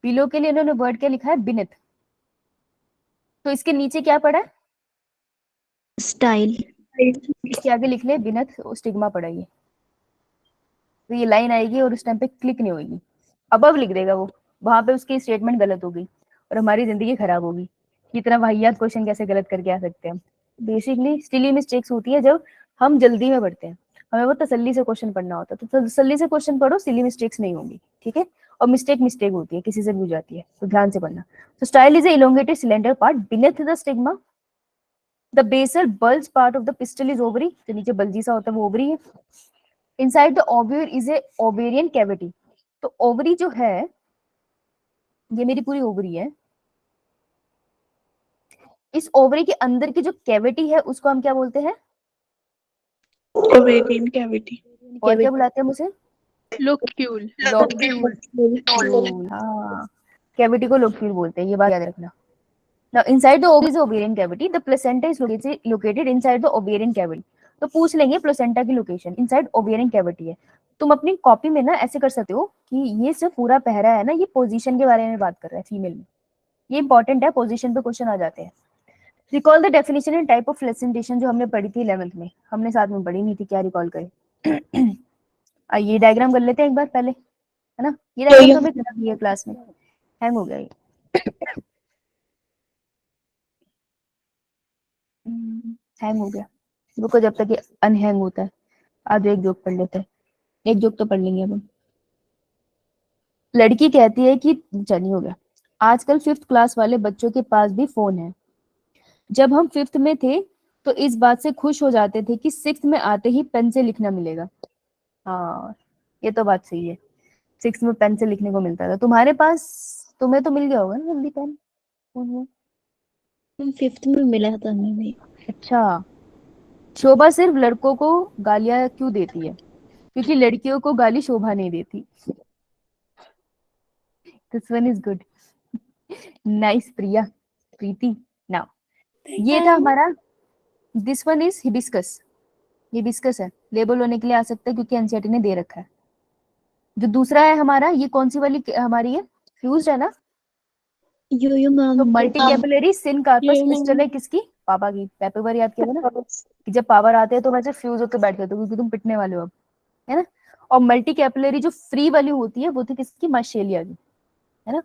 बिलो के लिए इन्होंने वर्ड क्या लिखा है, बिनेथ। तो इसके नीचे क्या पड़ा है, स्टाइल। इसके आगे लिख ले बिनेथ स्टिग्मा पड़ा ये। तो ये लाइन आएगी और उस टाइम पे क्लिक नहीं होगी, अब लिख देगा वो, वहां पे उसकी स्टेटमेंट गलत हो गई और हमारी जिंदगी खराब होगी। इतना वाहियात क्वेश्चन कैसे गलत करके आ सकते हैं हम। बेसिकली स्टिली मिस्टेक्स होती है जब हम जल्दी में पढ़ते हैं, हमें वो तसल्ली से क्वेश्चन पढ़ना होता है। तो तसल्ली से क्वेश्चन पढ़ो, सिली मिस्टेक्स नहीं होंगी, ठीक है। और मिस्टेक होती है, किसी से भी हो जाती है, तो ध्यान से पढ़ना। तो style is a elongated cylinder part beneath the stigma. The basal bulge part of the pistil is ovary. जो नीचे बल्जी सा होता है वो ओवरी है। Inside the ovule is a ovarian cavity. तो ओवरी जो है, ये मेरी पूरी ओवरी है, इस ओवरी के अंदर की जो कैविटी है उसको हम क्या बोलते हैं, ओवेरियन कैविटी। और क्या बुलाते हैं हम उसे, लोक्यूल। लोक्यूल। हाँ, कैविटी को लोक्यूल बोलते हैं, ये बात याद रखना। Now inside the ovaries ovarian cavity, the placenta is located inside the ovarian cavity. तो पूछ लेंगे प्लेसेंटा की लोकेशन इनसाइड ओवेरियन कैविटी है। तुम अपनी कॉपी में ना ऐसे कर सकते हो कि ये जो पूरा पहरा है ना, ये पोजीशन के बारे में बात कर रहा है फीमेल में, ये इंपॉर्टेंट है, पोजीशन पे क्वेश्चन आ जाते हैं। Recall the definition and type of placentation, जो हमने पढ़ी थी 11th में, हमने साथ में पढ़ी नहीं थी, क्या रिकॉल करें। ये डायग्राम कर लेते हैं एक बार पहले, है ना। ये डायग्राम तो हमें करा दिया क्लास में, हैंग हो गया ये। हैंग हो गया, रुको जब तक ये अनहैंग होता है। आज एक जोक पढ़ लेते हैं, एक जोक तो पढ़ लेंगे अब हम। लड़की कहती है कि चलिए हो गया, आजकल 5th क्लास वाले बच्चों के पास भी फोन है। जब हम 5th में थे तो इस बात से खुश हो जाते थे कि 6th में आते ही पेन से लिखना मिलेगा। हाँ ये तो बात सही है, 6th में पेन से लिखने को मिलता था। तुम्हारे पास, तुम्हें तो मिल गया होगा ना जल्दी पेन, फोन। 5th में मिला था हमें। अच्छा, शोभा सिर्फ लड़कों को गालियां क्यों देती है, क्योंकि लड़कियों को गाली शोभा नहीं देती। This one is good, nice Priya, Preeti. Now ये था हमारा, this one is hibiscus. Hibiscus है, लेबल होने के लिए आ सकता है क्योंकि एनसीईआरटी ने दे रखा है। जो दूसरा है हमारा, ये कौन सी वाली हमारी है, फ्यूज्ड है ना। यो मैम तो मल्टी कैपिलरी सिनकार्पस पिस्टल है किसकी, पापा की। पेपर याद किया था ना कि जब पावर आते हैं तो वैसे फ्यूज होकर बैठ जाते हो क्योंकि तुम पिटने वाले हो अब, है ना। और मल्टी कैपिलरी जो फ्री वाली होती है वो थी किसकी, माइशेलिया की, है ना।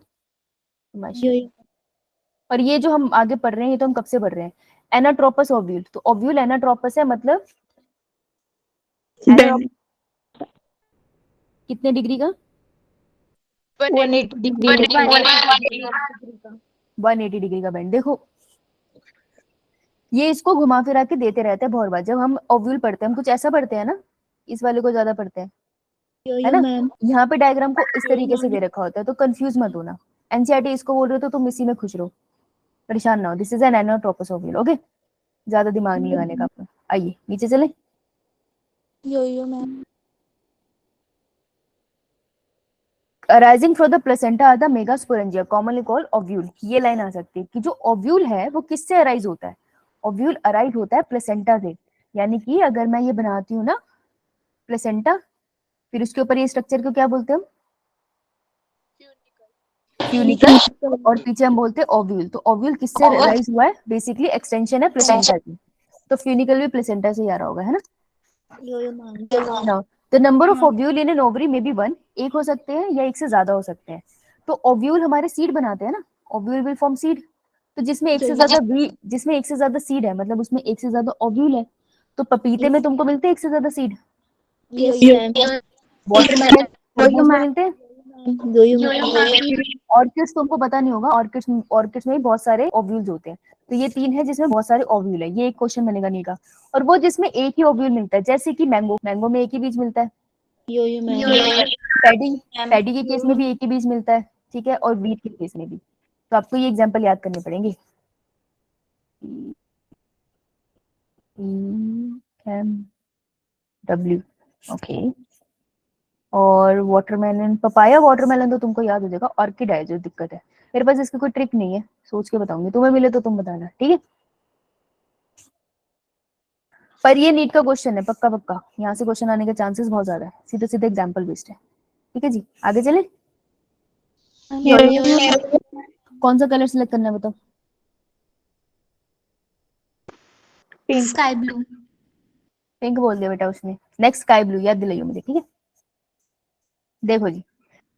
और ये जो हम आगे पढ़ रहे हैं, ये तो हम कब से पढ़ रहे हैं, एनाट्रोपस ओव्यूल। तो ओव्यूल एनाट्रोपस है, मतलब कितने डिग्री का, 180 डिग्री 180 डिग्री का बेंड। देखो ये इसको घुमा फिरा के देते रहते हैं बहुत बार। जब हम ओव्यूल पढ़ते हैं, हम कुछ ऐसा पढ़ते हैं ना, इस वाले को ज्यादा पढ़ते हैं, है ना। यहाँ पे डायग्राम को इस तरीके से दे रखा होता है, तो कंफ्यूज मत होना। एनसीईआरटी इसको बोल रहे हो तो तुम इसी में खुश रहो, परेशान ना हो। This is an anatropous ovule, okay. ज्यादा दिमाग नहीं लगाने का आपको। आइए नीचे चले। Yo-yo ma'am. Arising from the placenta are the megasporangia commonly called ovule. ये लाइन आ सकती है कि जो ओव्यूल है वो किससे अराइज होता है। ओव्यूल अराइज होता है प्लेसेंटा से, यानी कि अगर मैं ये बनाती हूँ ना प्लेसेंटा, फिर उसके ऊपर ये स्ट्रक्चर को क्या बोलते हैं हम, फ्यूनिकल, और पीछे हम बोलते हैं ओव्यूल। तो ओव्यूल किससे अराइज हुआ है, बेसिकली एक्सटेंशन है प्लेसेंटा की, तो फ्यूनिकल भी प्लेसेंटा से ही आ रहा होगा, है ना। Yo-yo ma'am. Now, the number of ovule in an ovary may be one, एक हो सकते हैं या एक से ज्यादा हो सकते हैं। तो ओव्यूल हमारे सीड बनाते हैं ना, ओव्यूल विल फॉर्म सीड। तो जिसमें एक से ज्यादा सीड है, मतलब उसमें एक से ज्यादा ओव्यूल है। तो पपीते में तुमको मिलते हैं एक से ज्यादा सीड, Yes ma'am. वाटरमेलन में मिलते हैं, Yo-yo ma'am. ऑर्किड्स तुमको पता नहीं होगा, ऑर्किड्स में भी बहुत सारे ओव्यूल्स होते हैं। तो ये 3 है जिसमें बहुत सारे ओव्यूल है, ये एक क्वेश्चन बनेगा नहीं का। और वो जिसमें एक ही ओव्यूल मिलता है, जैसे कि मैंगो में एक ही बीज मिलता है। Yo-yo ma'am. पैडी के केस में भी एक ही बीज मिलता है, ठीक है, और वीट के केस में भी। तो आपको ये एग्जांपल याद करने पड़ेंगे। W, okay. और वाटरमेलन, पपाया वाटरमेलन तो तुमको याद हो जाएगा। ऑर्किड है जो दिक्कत है, मेरे पास इसकी कोई ट्रिक नहीं है, सोच के बताऊंगी, तुम्हें मिले तो तुम बताना, ठीक है। पर ये नीट का क्वेश्चन है, पक्का पक्का यहाँ से क्वेश्चन आने के चांसेस बहुत ज्यादा है, सीधे सीधे एग्जाम्पल बेस्ड है, ठीक है जी। आगे चले। कौन सा कलर सिलेक्ट करना है बताओ। Sky blue. पिंक बोल दिया बेटा उसने। नेक्स्ट स्काई ब्लू, याद दिलाइयो मुझे, ठीक है। देखो जी,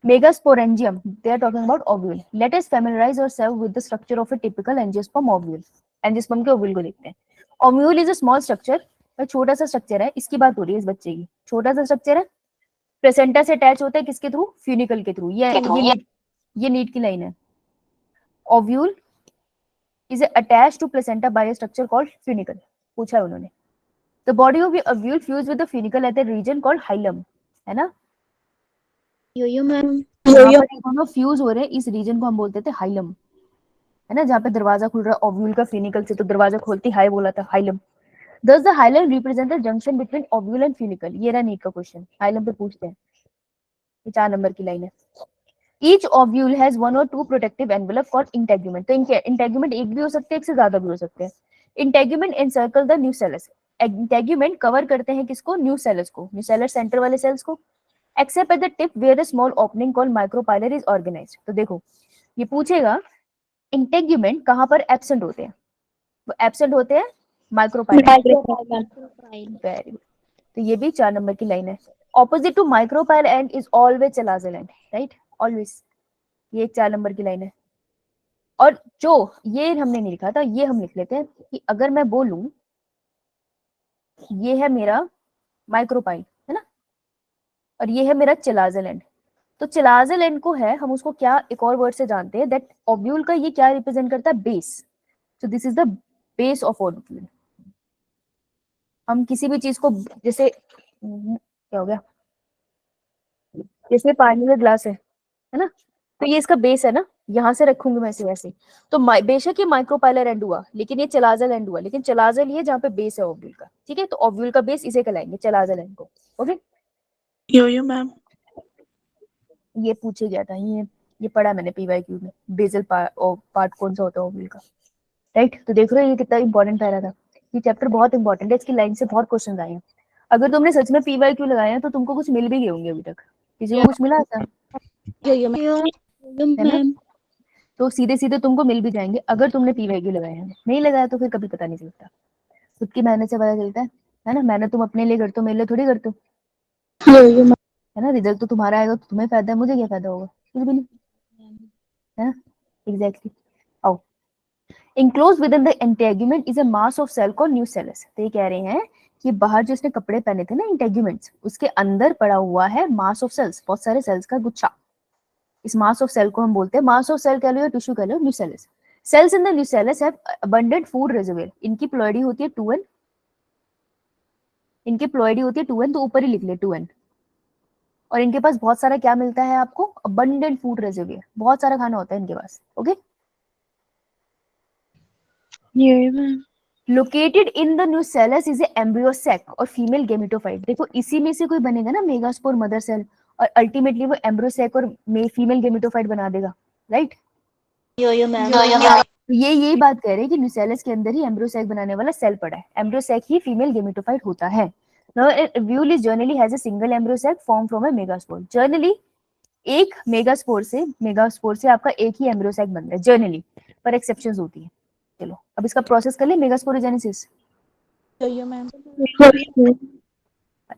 megasporangium, they are talking about ovule. Let us familiarize ourselves with the structure of a typical angiosperm ovule. Angiosperm के ओव्यूल को देखते हैं। Ovule is a small structure, छोटा सा स्ट्रक्चर है, इसकी बात हो रही है इस बच्चे की। छोटा सा स्ट्रक्चर है, प्लेसेंटा से अटैच होता है किसके थ्रू, फ्यूनिकल के थ्रू। ये नीट की लाइन है। Ovule is attached to placenta by a structure called funicle, पूछा है उन्होंने। The body of ovule fuse with the funicle at the region called hilum, है ना। Yo-yo ma'am. यहाँ पर ये दोनों फ्यूज हो रहे हैं, इस रीजन को हम बोलते थे हाइलम, है ना, जहाँ पे दरवाजा खुल रहा है ओव्यूल का फ्यूनिकल से, तो दरवाजा खोलती हाई बोला था, hilum. Thus the hilum represents the junction between ovule and funicle. ये रहा नीट का क्वेश्चन, हाइलम पे पूछते हैं, ये 4 नंबर की लाइन है। Each ovule has one or two protective envelope called integument. तो इनके integument एक भी हो सकते हैं, एक से ज्यादा भी हो सकते हैं। Integument encircle the nucellus. Integument cover करते हैं किसको, nucellus को, nucellus सेंटर वाले सेल्स को, except at the tip where a small opening called micropylar is organized. तो देखो ये पूछेगा integument कहाँ पर एब्सेंट होते हैं, वो एब्सेंट होते हैं माइक्रोपाइलर। Very good. तो ये भी 4 नंबर की लाइन है। Opposite to micropyle end is always chalazal end, right, always. ये एक 4 नंबर की लाइन है। और जो ये हमने नहीं लिखा था, ये हम लिख लेते हैं कि अगर मैं बोलूं ये है मेरा माइक्रोपाइल, है ना, और ये है मेरा चलाजल एंड। तो चलाजल एंड को है, हम उसको क्या एक और वर्ड से जानते हैं, दैट ओव्यूल का ये क्या रिप्रेजेंट करता है, base. So this is the base of ovule. हम किसी भी चीज को, जैसे क्या हो गया, जैसे पानी का ग्लास है ना, तो ये इसका बेस है ना, यहाँ से रखूंगी मैं इसे वैसे। तो बेशक ये माइक्रोपाइलर एंड हुआ, लेकिन ये चलाजल एंड हुआ, लेकिन चलाजल ये जहाँ पे बेस है ओव्यूल का, ठीक है। तो ओव्यूल का बेस इसे कहलाएंगे, चलाजल एंड को, ओके। Yo-yo ma'am. ये पूछे गया था, ये पढ़ा मैंने पीवाईक्यू में, बेसल पार्ट कौन सा होता है ओव्यूल का, राइट। तो देख रहे हो ये कितना इंपॉर्टेंट पैरा था, ये चैप्टर बहुत इंपॉर्टेंट है, इसकी लाइन से बहुत क्वेश्चन आए हैं। अगर तुमने सच में पीवाईक्यू लगाया है तो तुमको कुछ मिल भी गए होंगे अभी तक, किसी को कुछ मिला था, Yo-yo ma'am. तो सीधे सीधे तुमको मिल भी जाएंगे अगर तुमने पीवाईक्यू लगाया है। नहीं लगाया तो फिर कभी पता नहीं चलता, खुद की मेहनत से पता चलता है ना। मेहनत तुम अपने लिए करते हो, मेरे लिए थोड़ी करते हो, Yo-yo ma'am. है ना। रिजल्ट तो तुम्हारा आएगा तो तुम्हें फायदा है, मुझे क्या फायदा होगा, कुछ भी नहीं, है ना। एग्जैक्टली। आओ, enclosed within the integument is a mass of cell called nucellus। तो ये कह रहे हैं कि बाहर जो इसने कपड़े पहने थे ना इंटेग्यूमेंट्स, उसके अंदर पड़ा हुआ है मास ऑफ सेल्स, बहुत सारे सेल्स का गुच्छा। इस मास ऑफ सेल को हम बोलते हैं, मास ऑफ सेल कह लो या टिश्यू कह लो, nucellus. Cells in the nucellus have abundant food reservoir. इनकी प्लॉइडी होती है 2n, तो ऊपर ही लिख ले 2n। और इनके पास बहुत सारा क्या मिलता है आपको, अबंडेंट फूड रिजर्वियर, बहुत सारा खाना होता है इनके पास। Okay, Yo-yo ma'am. Located in the nucellus is a embryo sac और फीमेल गेमेटोफाइट। देखो इसी में से कोई बनेगा ना मेगास्पोर मदर सेल, और अल्टीमेटली वो एम्ब्रियो सैक और फीमेल गेमेटोफाइट बना देगा, राइट? Yo-yo ma'am. तो ये यही बात कह रहे हैं कि न्यूसेलस के अंदर ही एम्ब्रियो सैक बनाने वाला सेल पड़ा है, एम्ब्रियो सैक ही फीमेल गेमेटोफाइट होता है। Now ovule is generally has a single embryo sac form from a megaspore. Generally एक मेगास्पोर से आपका एक ही एम्ब्रियो सैक बनता है जनरली, पर एक्सेप्शंस होती है। चलो अब इसका प्रोसेस कर ले, मेगास्पोरोजेनेसिस। Yo-yo ma'am.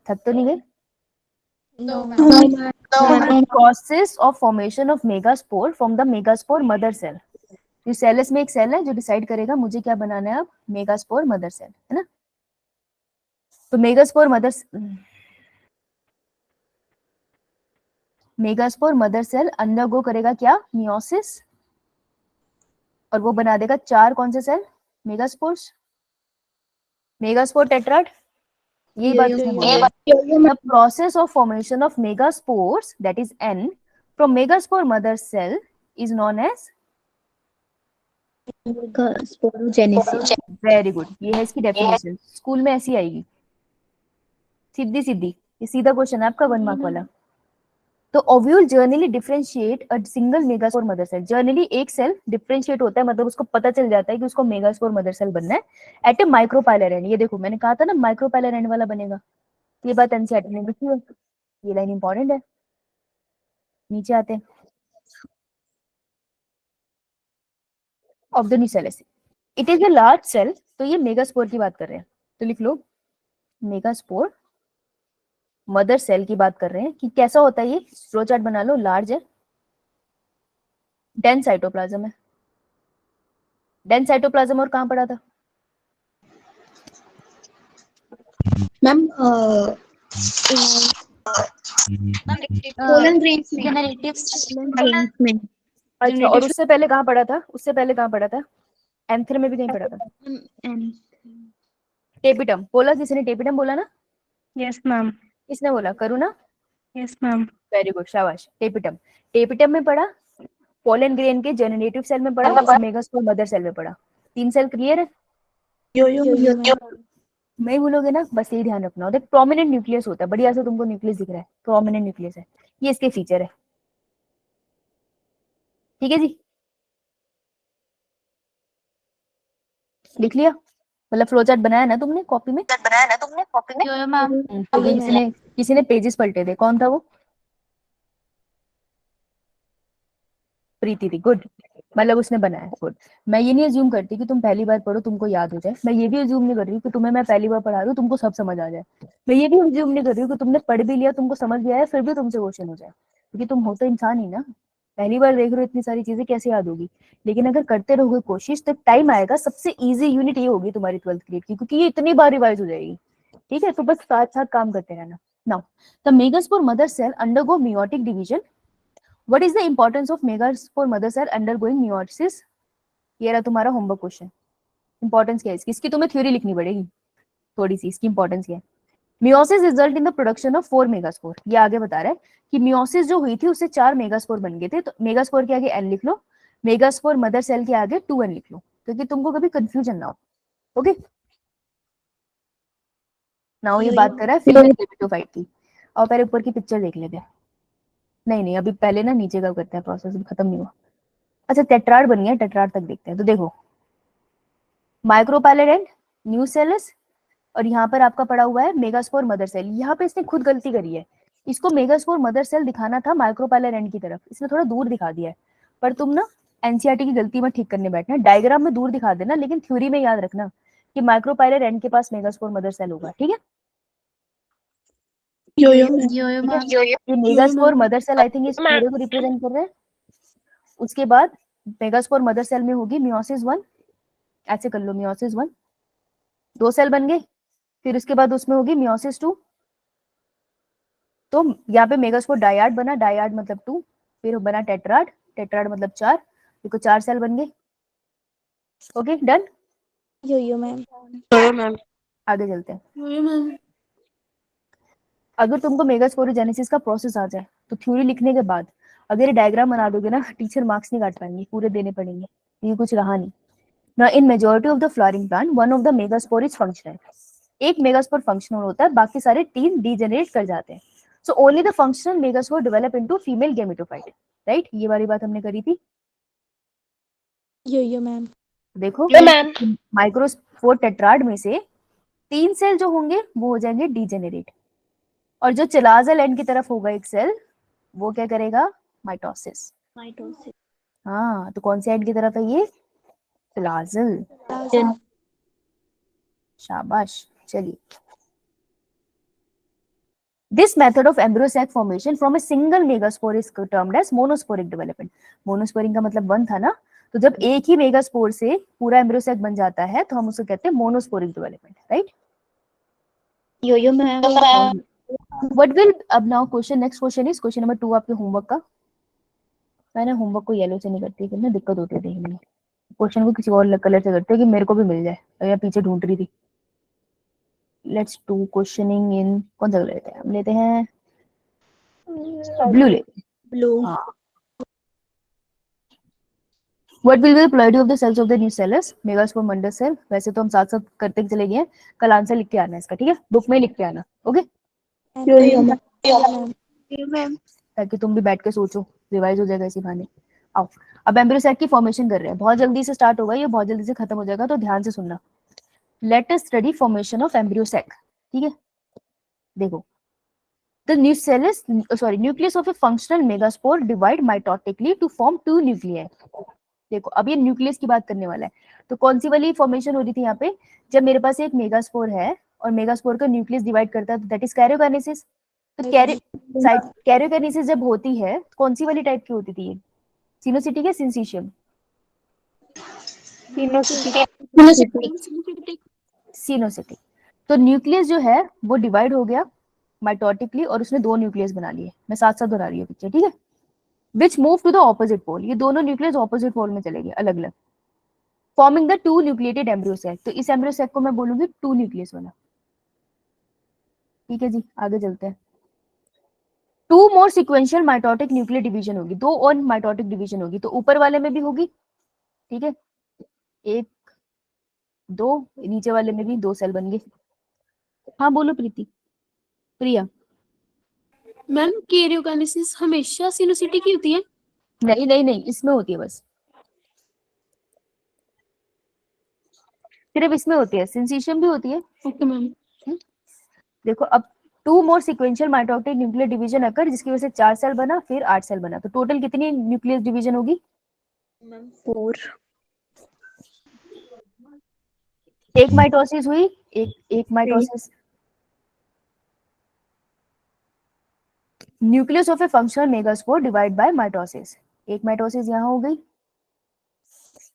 थक तो नहीं गए? No The process of formation of megaspore from the megaspore mother cell। Nucellus में एक सेल है जो डिसाइड करेगा मुझे क्या बनाना है अब, मेगास्पोर मदर सेल, है ना? तो मेगास्पोर मदर सेल अंडरगो करेगा क्या, मियोसिस, और वो बना देगा 4 कौन से सेल, मेगास्पोर्स, मेगास्पोर टेट्राड। यही बात उसने बोली। The process of formation of megaspores, that is N, from megaspore mother cell is known as, Sporogenesis. Very good, ये है इसकी डेफिनेशन, स्कूल में ऐसी आएगी सीधी सीधी, ये सीधा क्वेश्चन है आपका 1 मार्क वाला। तो ovule generally differentiate a single megaspore mother cell. Generally एक सेल डिफरेंशिएट होता है, मतलब उसको पता चल जाता है कि उसको मेगास्पोर मदर सेल बनना है एट ए माइक्रोपाइलर एंड। ये देखो मैंने कहा था ना माइक्रोपाइलर एंड वाला बनेगा, ये बात एनसीईआरटी ने लिखी है, ये लाइन इंपॉर्टेंट है। नीचे आते हैं, of the nucellus it is a large cell. तो ये मेगास्पोर की बात कर रहे हैं, तो लिख लो मेगास्पोर मदर सेल की बात कर रहे हैं कि कैसा होता है ये, फ्लो चार्ट बना लो, लार्ज है, डेंस साइटोप्लाज्म है। डेंस साइटोप्लाज्म और कहां पड़ा था? Ma'am, pollen grains में pollen grains में अच्छा, और उससे पहले कहां पड़ा था, उससे पहले कहां पड़ा था? एंथर में भी कहीं पड़ा था, and टेपिटम। बोला किसी ने टेपिटम बोला ना? Yes, ma'am. किसने बोला, करुणा? Yes, ma'am. वेरी गुड, शाबाश। टेपिटम, टेपिटम में पड़ा, पोलन ग्रेन के जनरेटिव सेल में पड़ा, और मेगास्पोर मदर सेल में पड़ा। 3 सेल क्लियर है? Yo-yo ma'am. नहीं भूलोगे ना, बस यही ध्यान रखना। देख प्रोमिनेंट न्यूक्लियस होता है, बढ़िया से तुमको न्यूक्लियस दिख रहा है, प्रोमिनेंट न्यूक्लियस है, ये इसके फीचर है। ठीक है जी, लिख लिया? मतलब फ्लो चार्ट बनाया ना तुमने कॉपी में? Yo-yo, ma'am. क्योंकि किसी ने पेजेस पलटे थे, कौन था वो? प्रीति थी, गुड, मतलब उसने बनाया, गुड। मैं ये नहीं अज्यूम करती कि तुम पहली बार पढ़ो तुमको याद हो जाए, मैं ये भी अज्यूम नहीं कर रही हूँ कि तुम्हें मैं पहली बार पढ़ा रही हूँ तुमको सब समझ आ जाए, मैं ये भी अज्यूम नहीं कर रही हूँ कि तुमने पढ़ भी लिया, तुमको समझ भी आया, फिर भी तुमसे क्वेश्चन हो जाए, क्योंकि तुम हो तो इंसान ही ना, पहली बार देख रहे हो, इतनी सारी चीजें कैसे याद होगी? लेकिन अगर करते रहोगे कोशिश तो टाइम आएगा, सबसे इजी यूनिट ये होगी तुम्हारी 12th ग्रेड की, क्योंकि ये इतनी बार रिवाइज हो जाएगी। ठीक है, तो बस साथ साथ काम करते रहना। Now the megaspore mother cell undergo meiotic division. What is the importance of megaspore mother cell undergoing meiosis? ये रहा तुम्हारा होमवर्क क्वेश्चन। इंपॉर्टेंस क्या है इसकी? इसकी तुम्हें थ्योरी लिखनी पड़ेगी थोड़ी सी, इसकी इंपॉर्टेंस क्या है। Meiosis result in the production of 4 megaspore. ये आगे बता रहा है कि मियोसिस जो हुई थी उससे 4 मेगास्पोर बन गए थे, तो मेगास्पोर के आगे n लिख लो, मेगास्पोर मदर सेल के आगे 2n लिख लो, क्योंकि तुमको कभी कंफ्यूजन ना हो। ओके, नाउ ये बात कर रहा है फीमेल गेमेटोफाइट की, और पहले ऊपर की पिक्चर देख लेते हैं। नहीं अभी पहले ना नीचे का करते हैं, प्रोसेस खत्म नहीं हुआ। अच्छा टेट्राड बन गया, टेट्राड तक देखते हैं। तो देखो माइक्रोपाइलर एंड न्यूसेलस, और यहाँ पर आपका पड़ा हुआ है मेगास्पोर मदर सेल। यहाँ पे इसने खुद गलती करी है, इसको मेगास्पोर मदर सेल दिखाना था माइक्रोपाइलर एंड की तरफ, इसने थोड़ा दूर दिखा दिया है। पर तुम ना एनसीईआरटी की गलती में ठीक करने बैठना, डायग्राम में दूर दिखा देना, लेकिन थ्योरी में याद रखना कि माइक्रोपाइलर एंड के पास मेगास्पोर मदर सेल होगा। ठीक है, Yo-yo ma'am. Yo-yo, ma'am. ये megaspore mother cell I think इस पूरे को रिप्रेजेंट कर रहे हैं। उसके बाद मेगास्पोर मदर सेल में होगी मियोसिस 1, ऐसे कर लो मियोसिस 1, 2 सेल बन गए, फिर उसके बाद उसमें होगी मियोसिस 2, तो यहाँ पे मेगास्पोर डायाड बना, डायाड मतलब 2, फिर बना टेट्राड, टेट्राड मतलब 4, देखो 4 सेल बन गए। Okay done, Yo-yo ma'am. आगे चलते हैं। Yo-yo, ma'am. अगर तुमको मेगास्पोरोजेनेसिस का प्रोसेस आ जाए तो थ्योरी लिखने के बाद अगर ये डायग्राम बना दोगे ना, टीचर मार्क्स नहीं काट पाएंगे, पूरे देने पड़ेंगे, ये कुछ रहा नहीं ना। इन majority of the flowering plant one of the megaspore is functional. एक मेगास्पोर फंक्शनल होता है, बाकी सारे 3 डीजेनरेट कर जाते हैं। So only the functional megaspore develop into female gametophyte, right? ये वाली बात हमने करी थी। यो मैम। देखो मैम। माइक्रोस्पोर टेट्राड में से 3 सेल जो होंगे वो हो जाएंगे डीजेनरेट, और जो चिलाजल एंड की तरफ होगा एक सेल, वो क्या करेगा? माइटोसिस। Mitosis. हाँ, तो कौन से एंड की तरफ है ये? चिलाजल। शाबाश, चलिए। This method of embryo sac formation from a single megaspore is termed as monosporic development. मोनोस्पोरिंग का मतलब 1 था ना, तो जब एक ही मेगास्पोर से पूरा एम्ब्रियो सैक बन जाता है तो हम उसको कहते हैं monosporic development, right? Yo ma'am. What will अब now question, next question is question number 2 आपके होमवर्क का। मैंने होमवर्क को येलो से नहीं करती, फिर ना दिक्कत होती है देखने में। क्वेश्चन को किसी और कलर से करते हो कि मेरे को भी मिल जाए, या पीछे ढूंढ रही थी। लेट्स डू क्वेश्चनिंग इन, कौन सा लेते हैं? हम लेते हैं ब्लू लेते हैं। Blue. हाँ। What will be the ploidy of the cells of the nucellus? Megaspore मंडल सेल। वैसे तो हम साथ साथ करते चले गए हैं, कल आंसर लिख के आना है इसका, ठीक है? बुक में लिख के आना, ओके? Yo ma'am. ताकि तुम भी बैठ के सोचो, रिवाइज हो जाएगा इसी बहाने। आओ, अब एम्ब्रियो सैक की फॉर्मेशन कर रहे हैं, बहुत जल्दी से स्टार्ट होगा, ये बहुत जल्दी से खत्म हो जाएगा, तो ध्यान से सुनना। Let us study formation of embryo sac, ठीक है? देखो, the nucleus of a functional megaspore divide mitotically to form 2 nuclei. देखो, अब ये न्यूक्लियस की बात करने वाला है, तो कौन सी वाली फॉर्मेशन हो रही थी यहाँ पे? जब मेरे पास एक मेगास्पोर है और मेगास्पोर का न्यूक्लियस डिवाइड करता है, दैट इज कैरियोकाइनेसिस। तो कैरियोकाइनेसिस जब होती है, कौन सी वाली टाइप की होती थी ये? सिनोसिटिक या सिंसिशियम? सिनोसिटिक। तो न्यूक्लियस जो है वो डिवाइड हो गया माइटोटिकली, और उसने 2 न्यूक्लियस बना लिए। मैं साथ साथ दोहरा रही हूँ पिक्चर, ठीक है? Which move to the opposite pole, ये दोनों न्यूक्लियस ऑपोजिट पोल में चले गए, अलग अलग, forming the 2 nucleated embryo sac. तो इस एम्ब्रियो सैक को मैं बोलूंगी 2 न्यूक्लियस वाला, ठीक है जी? आगे चलते हैं। 2 more sequential mitotic nuclear division होगी, 2 और माइटोटिक डिवीजन होगी, तो ऊपर वाले में भी होगी, ठीक है? 1 2, नीचे वाले में भी 2 सेल बन गए। हाँ बोलो प्रीति, प्रिया। मैम कैरियोकाइनेसिस हमेशा सिनोसिटिक ही होती है? नहीं नहीं नहीं, इसमें होती है बस, सिर्फ इसमें होती है, सिंसिशियम भी होती है। Okay ma'am. देखो, अब 2 more sequential mitotic nuclear division occur, जिसकी वजह से 4 सेल बना, फिर 8 सेल बना, तो टोटल कितनी न्यूक्लियस डिवीजन होगी? Ma'am 4. एक माइटोसिस हुई, एक mitosis. Nucleus of A functional megaspore divide by mitosis, एक माइटोसिस यहाँ हो गई,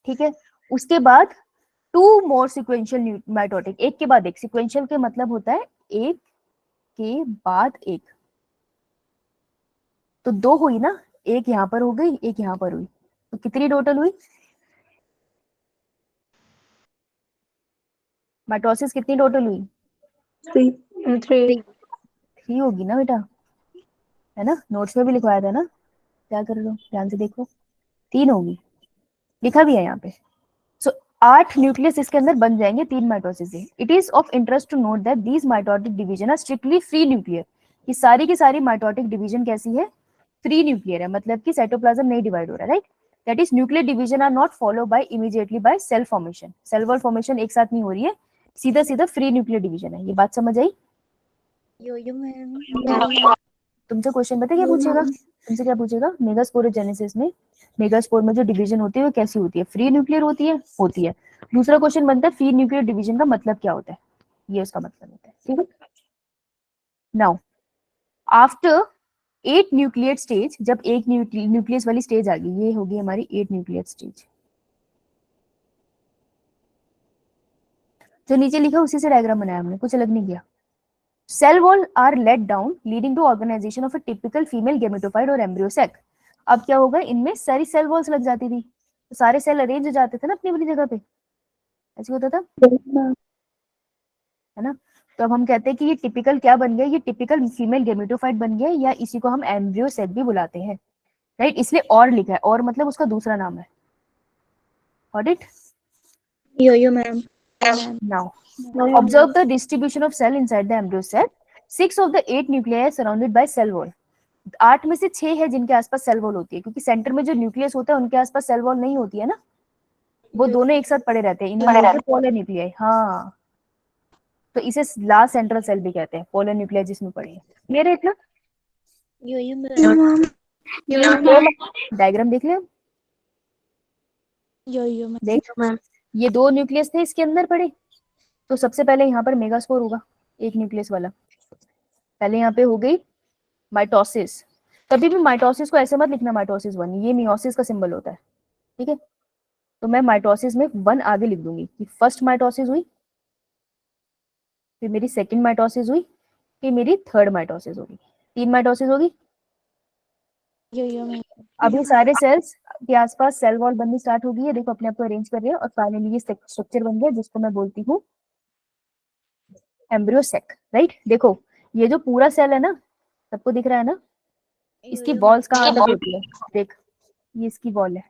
ठीक है? उसके बाद 2 मोर सिक्वेंशियल माइटोटिक, एक के बाद एक। सिक्वेंशियल के मतलब होता है एक के बाद एक, तो 2 हुई ना, एक यहाँ पर हो गई, एक यहाँ पर हुई, तो कितनी टोटल हुई? माइटोसिस कितनी टोटल हुई? 3 3 होगी ना बेटा, है ना? नोट्स में भी लिखवाया था ना, क्या कर लो, ध्यान से देखो, 3 होगी, लिखा भी है यहाँ पे। सो 8 न्यूक्लियस इसके अंदर बन जाएंगे 3 माइटोसिस से। It is of interest to note that these mitotic division are strictly free nuclear. ये सारी की सारी माइटोटिक डिवीजन कैसी है? फ्री न्यूक्लियर है, मतलब कि साइटोप्लाज्म नहीं डिवाइड हो रहा है, right? That is nuclear division are not follow by immediately by cell formation. Cell wall formation एक साथ नहीं हो रही है, सीधा सीधा फ्री न्यूक्लियर डिवीजन है। ये बात समझ आई? Yo ma'am. तुमसे क्वेश्चन पता है क्या पूछेगा? तुमसे क्या पूछेगा? मेगास्पोरोजेनेसिस में, मेगास्पोर में जो डिवीजन होती है वो कैसी होती है? फ्री न्यूक्लियर होती है? होती है। दूसरा क्वेश्चन बनता है फ्री न्यूक्लियर डिवीजन का मतलब क्या होता है? ये उसका मतलब होता है, ठीक है? नाउ आफ्टर 8 न्यूक्लियर स्टेज, जब एक न्यूक्लियस वाली स्टेज आ गई, ये होगी हमारी 8 न्यूक्लियर स्टेज। जो नीचे लिखा उसी से डायग्राम बनाया हमने, कुछ अलग नहीं किया। Cell wall are laid down leading to organisation of a typical female gametophyte और एम्ब्रियो सैक। अब क्या होगा? इनमें सारी सेल वॉल्स लग जाती थी, तो सारे सेल अरेंज हो जाते थे ना अपनी अपनी जगह पे, ऐसे होता था, है ना? तो अब हम कहते हैं कि ये टिपिकल क्या बन गया, ये टिपिकल फीमेल गेमेटोफाइट बन गया, या इसी को हम एम्ब्रियो सेट भी बुलाते हैं, राइट। इसलिए और लिखा है, और मतलब उसका दूसरा नाम है। Got it? Yo-yo, ma'am. Now, observe the distribution of cell inside the embryo cell. 6 of the 8 nuclei are surrounded by cell wall. 8 में से 6 है जिनके आसपास सेल वॉल होती है, क्योंकि सेंटर में जो न्यूक्लियस होता है उनके आसपास सेल वॉल नहीं होती है ना, वो दोनों एक साथ पड़े रहते हैं, इन्हें पोलर न्यूक्लियाई। हाँ, तो इसे लास्ट सेंट्रल सेल भी कहते हैं, पोलर न्यूक्लियाई जिसमें पड़े हैं। क्लियर है इतना? Yo-yo, ma'am. डायग्राम देख ले। Yo-yo, ma'am. देख, Ma'am. ये 2 न्यूक्लियस थे इसके अंदर पड़े, तो सबसे पहले यहाँ पर मेगास्पोर होगा, एक न्यूक्लियस वाला। पहले यहाँ पे हो गई माइटोसिस। कभी भी माइटोसिस को ऐसे मत लिखना माइटोसिस 1, ये मियोसिस का सिंबल होता है, ठीक है। तो मैं माइटोसिस में 1 आगे लिख दूंगी कि फर्स्ट माइटोसिस हुई, फिर मेरी सेकंड माइटोसिस हुई, फिर मेरी थर्ड माइटोसिस होगी, 3 माइटोसिस होगी। Yo-yo, ma'am. अभी सारे सेल्स के आसपास सेल वॉल बननी स्टार्ट हो गई है, देखो अपने आप को अरेंज कर रहे हैं, और फाइनली ये स्ट्रक्चर बन गया जिसको मैं बोलती हूँ एम्ब्रियो सेक, राइट। देखो ये जो पूरा सेल है ना, सबको दिख रहा है ना, इसकी वॉल्स कहाँ तक होती है, देख ये इसकी वॉल है,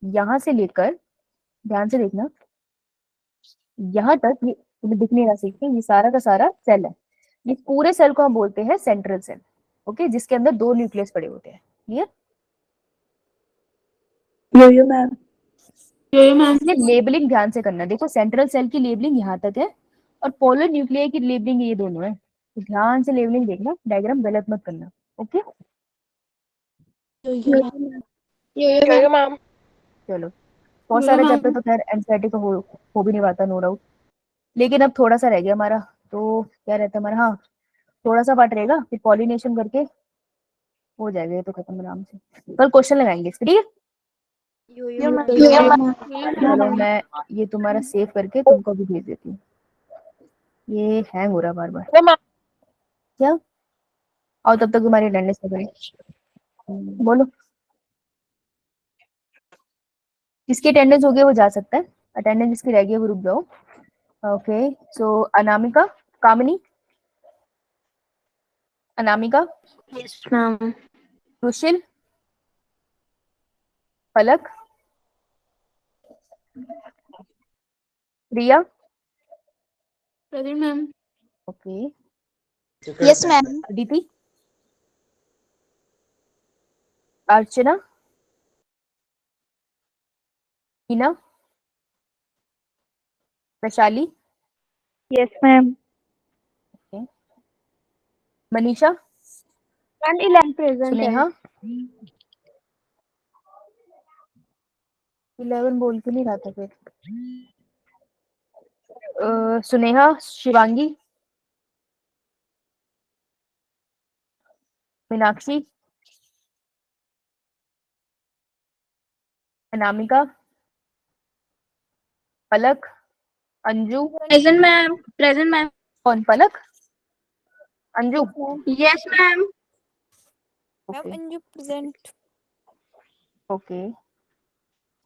यहाँ से लेकर, ध्यान से देखना, यहाँ तक, ये तुम्हें दिख नहीं रहा सीखते, ये सारा का सारा सेल है। ये पूरे सेल को हम बोलते हैं सेंट्रल सेल, ओके, जिसके अंदर 2 न्यूक्लियस पड़े होते हैं। Clear? Yo-yo, ma'am. Yo-yo, ma'am. इसलिए लेबलिंग ध्यान से करना, देखो सेंट्रल सेल की लेबलिंग यहाँ तक है और पोलर न्यूक्लियाई की लेबलिंग ये दोनों है, तो ध्यान से लेबलिंग देखना, डायग्राम गलत मत करना, okay. Yo-yo, ma'am. Yo-yo, ma'am. चलो, बहुत Yo-yo, सारे ma'am. चैप्टर तो खैर एनसीईआरटी का हो भी नहीं पाता, नो डाउट, लेकिन अब थोड़ा सा रह गया हमारा, तो क्या रहता है हमारा, हाँ थोड़ा सा पार्ट रहेगा, फिर पॉलिनेशन करके हो जाएगा ये तो खत्म आराम से। कल क्वेश्चन लगाएंगे इसके, ठीक है। Yo-yo, ma'am. Yo-yo, ma'am. चलो मैं ये तुम्हारा सेव करके तुमको भी भेज देती हूँ, ये हैंग हो रहा बार बार क्या। और तब तक तुम्हारी अटेंडेंस करें, बोलो किसकी अटेंडेंस हो गई वो जा सकता है, अटेंडेंस जिसकी रह गई है वो रुक जाओ। Okay, so Anamika, Kamini, Anamika, Yes, ma'am. Rushil, Palak, Priya, Present, ma'am. Okay, Yes, ma'am. Aditi, Archana, Heena, Vaishali, Yes, ma'am. Manisha, And 11 present. Sneha, 11 बोल के नहीं रहा था फिर, सुनेहा, शिवांगी, मीनाक्षी, अनामिका, पलक, Anju, Present, ma'am. Present, ma'am. कौन, Palak, Anju, Yes, ma'am. Okay Anju present. Okay,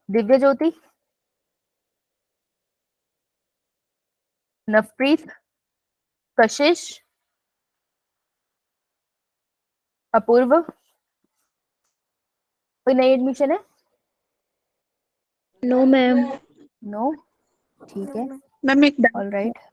Divya Jyoti, Navpreet, कशिश, अपूर्व, कोई नई एडमिशन है? No, ma'am. नो, ठीक है, Ma'am, एक ऑल राइट।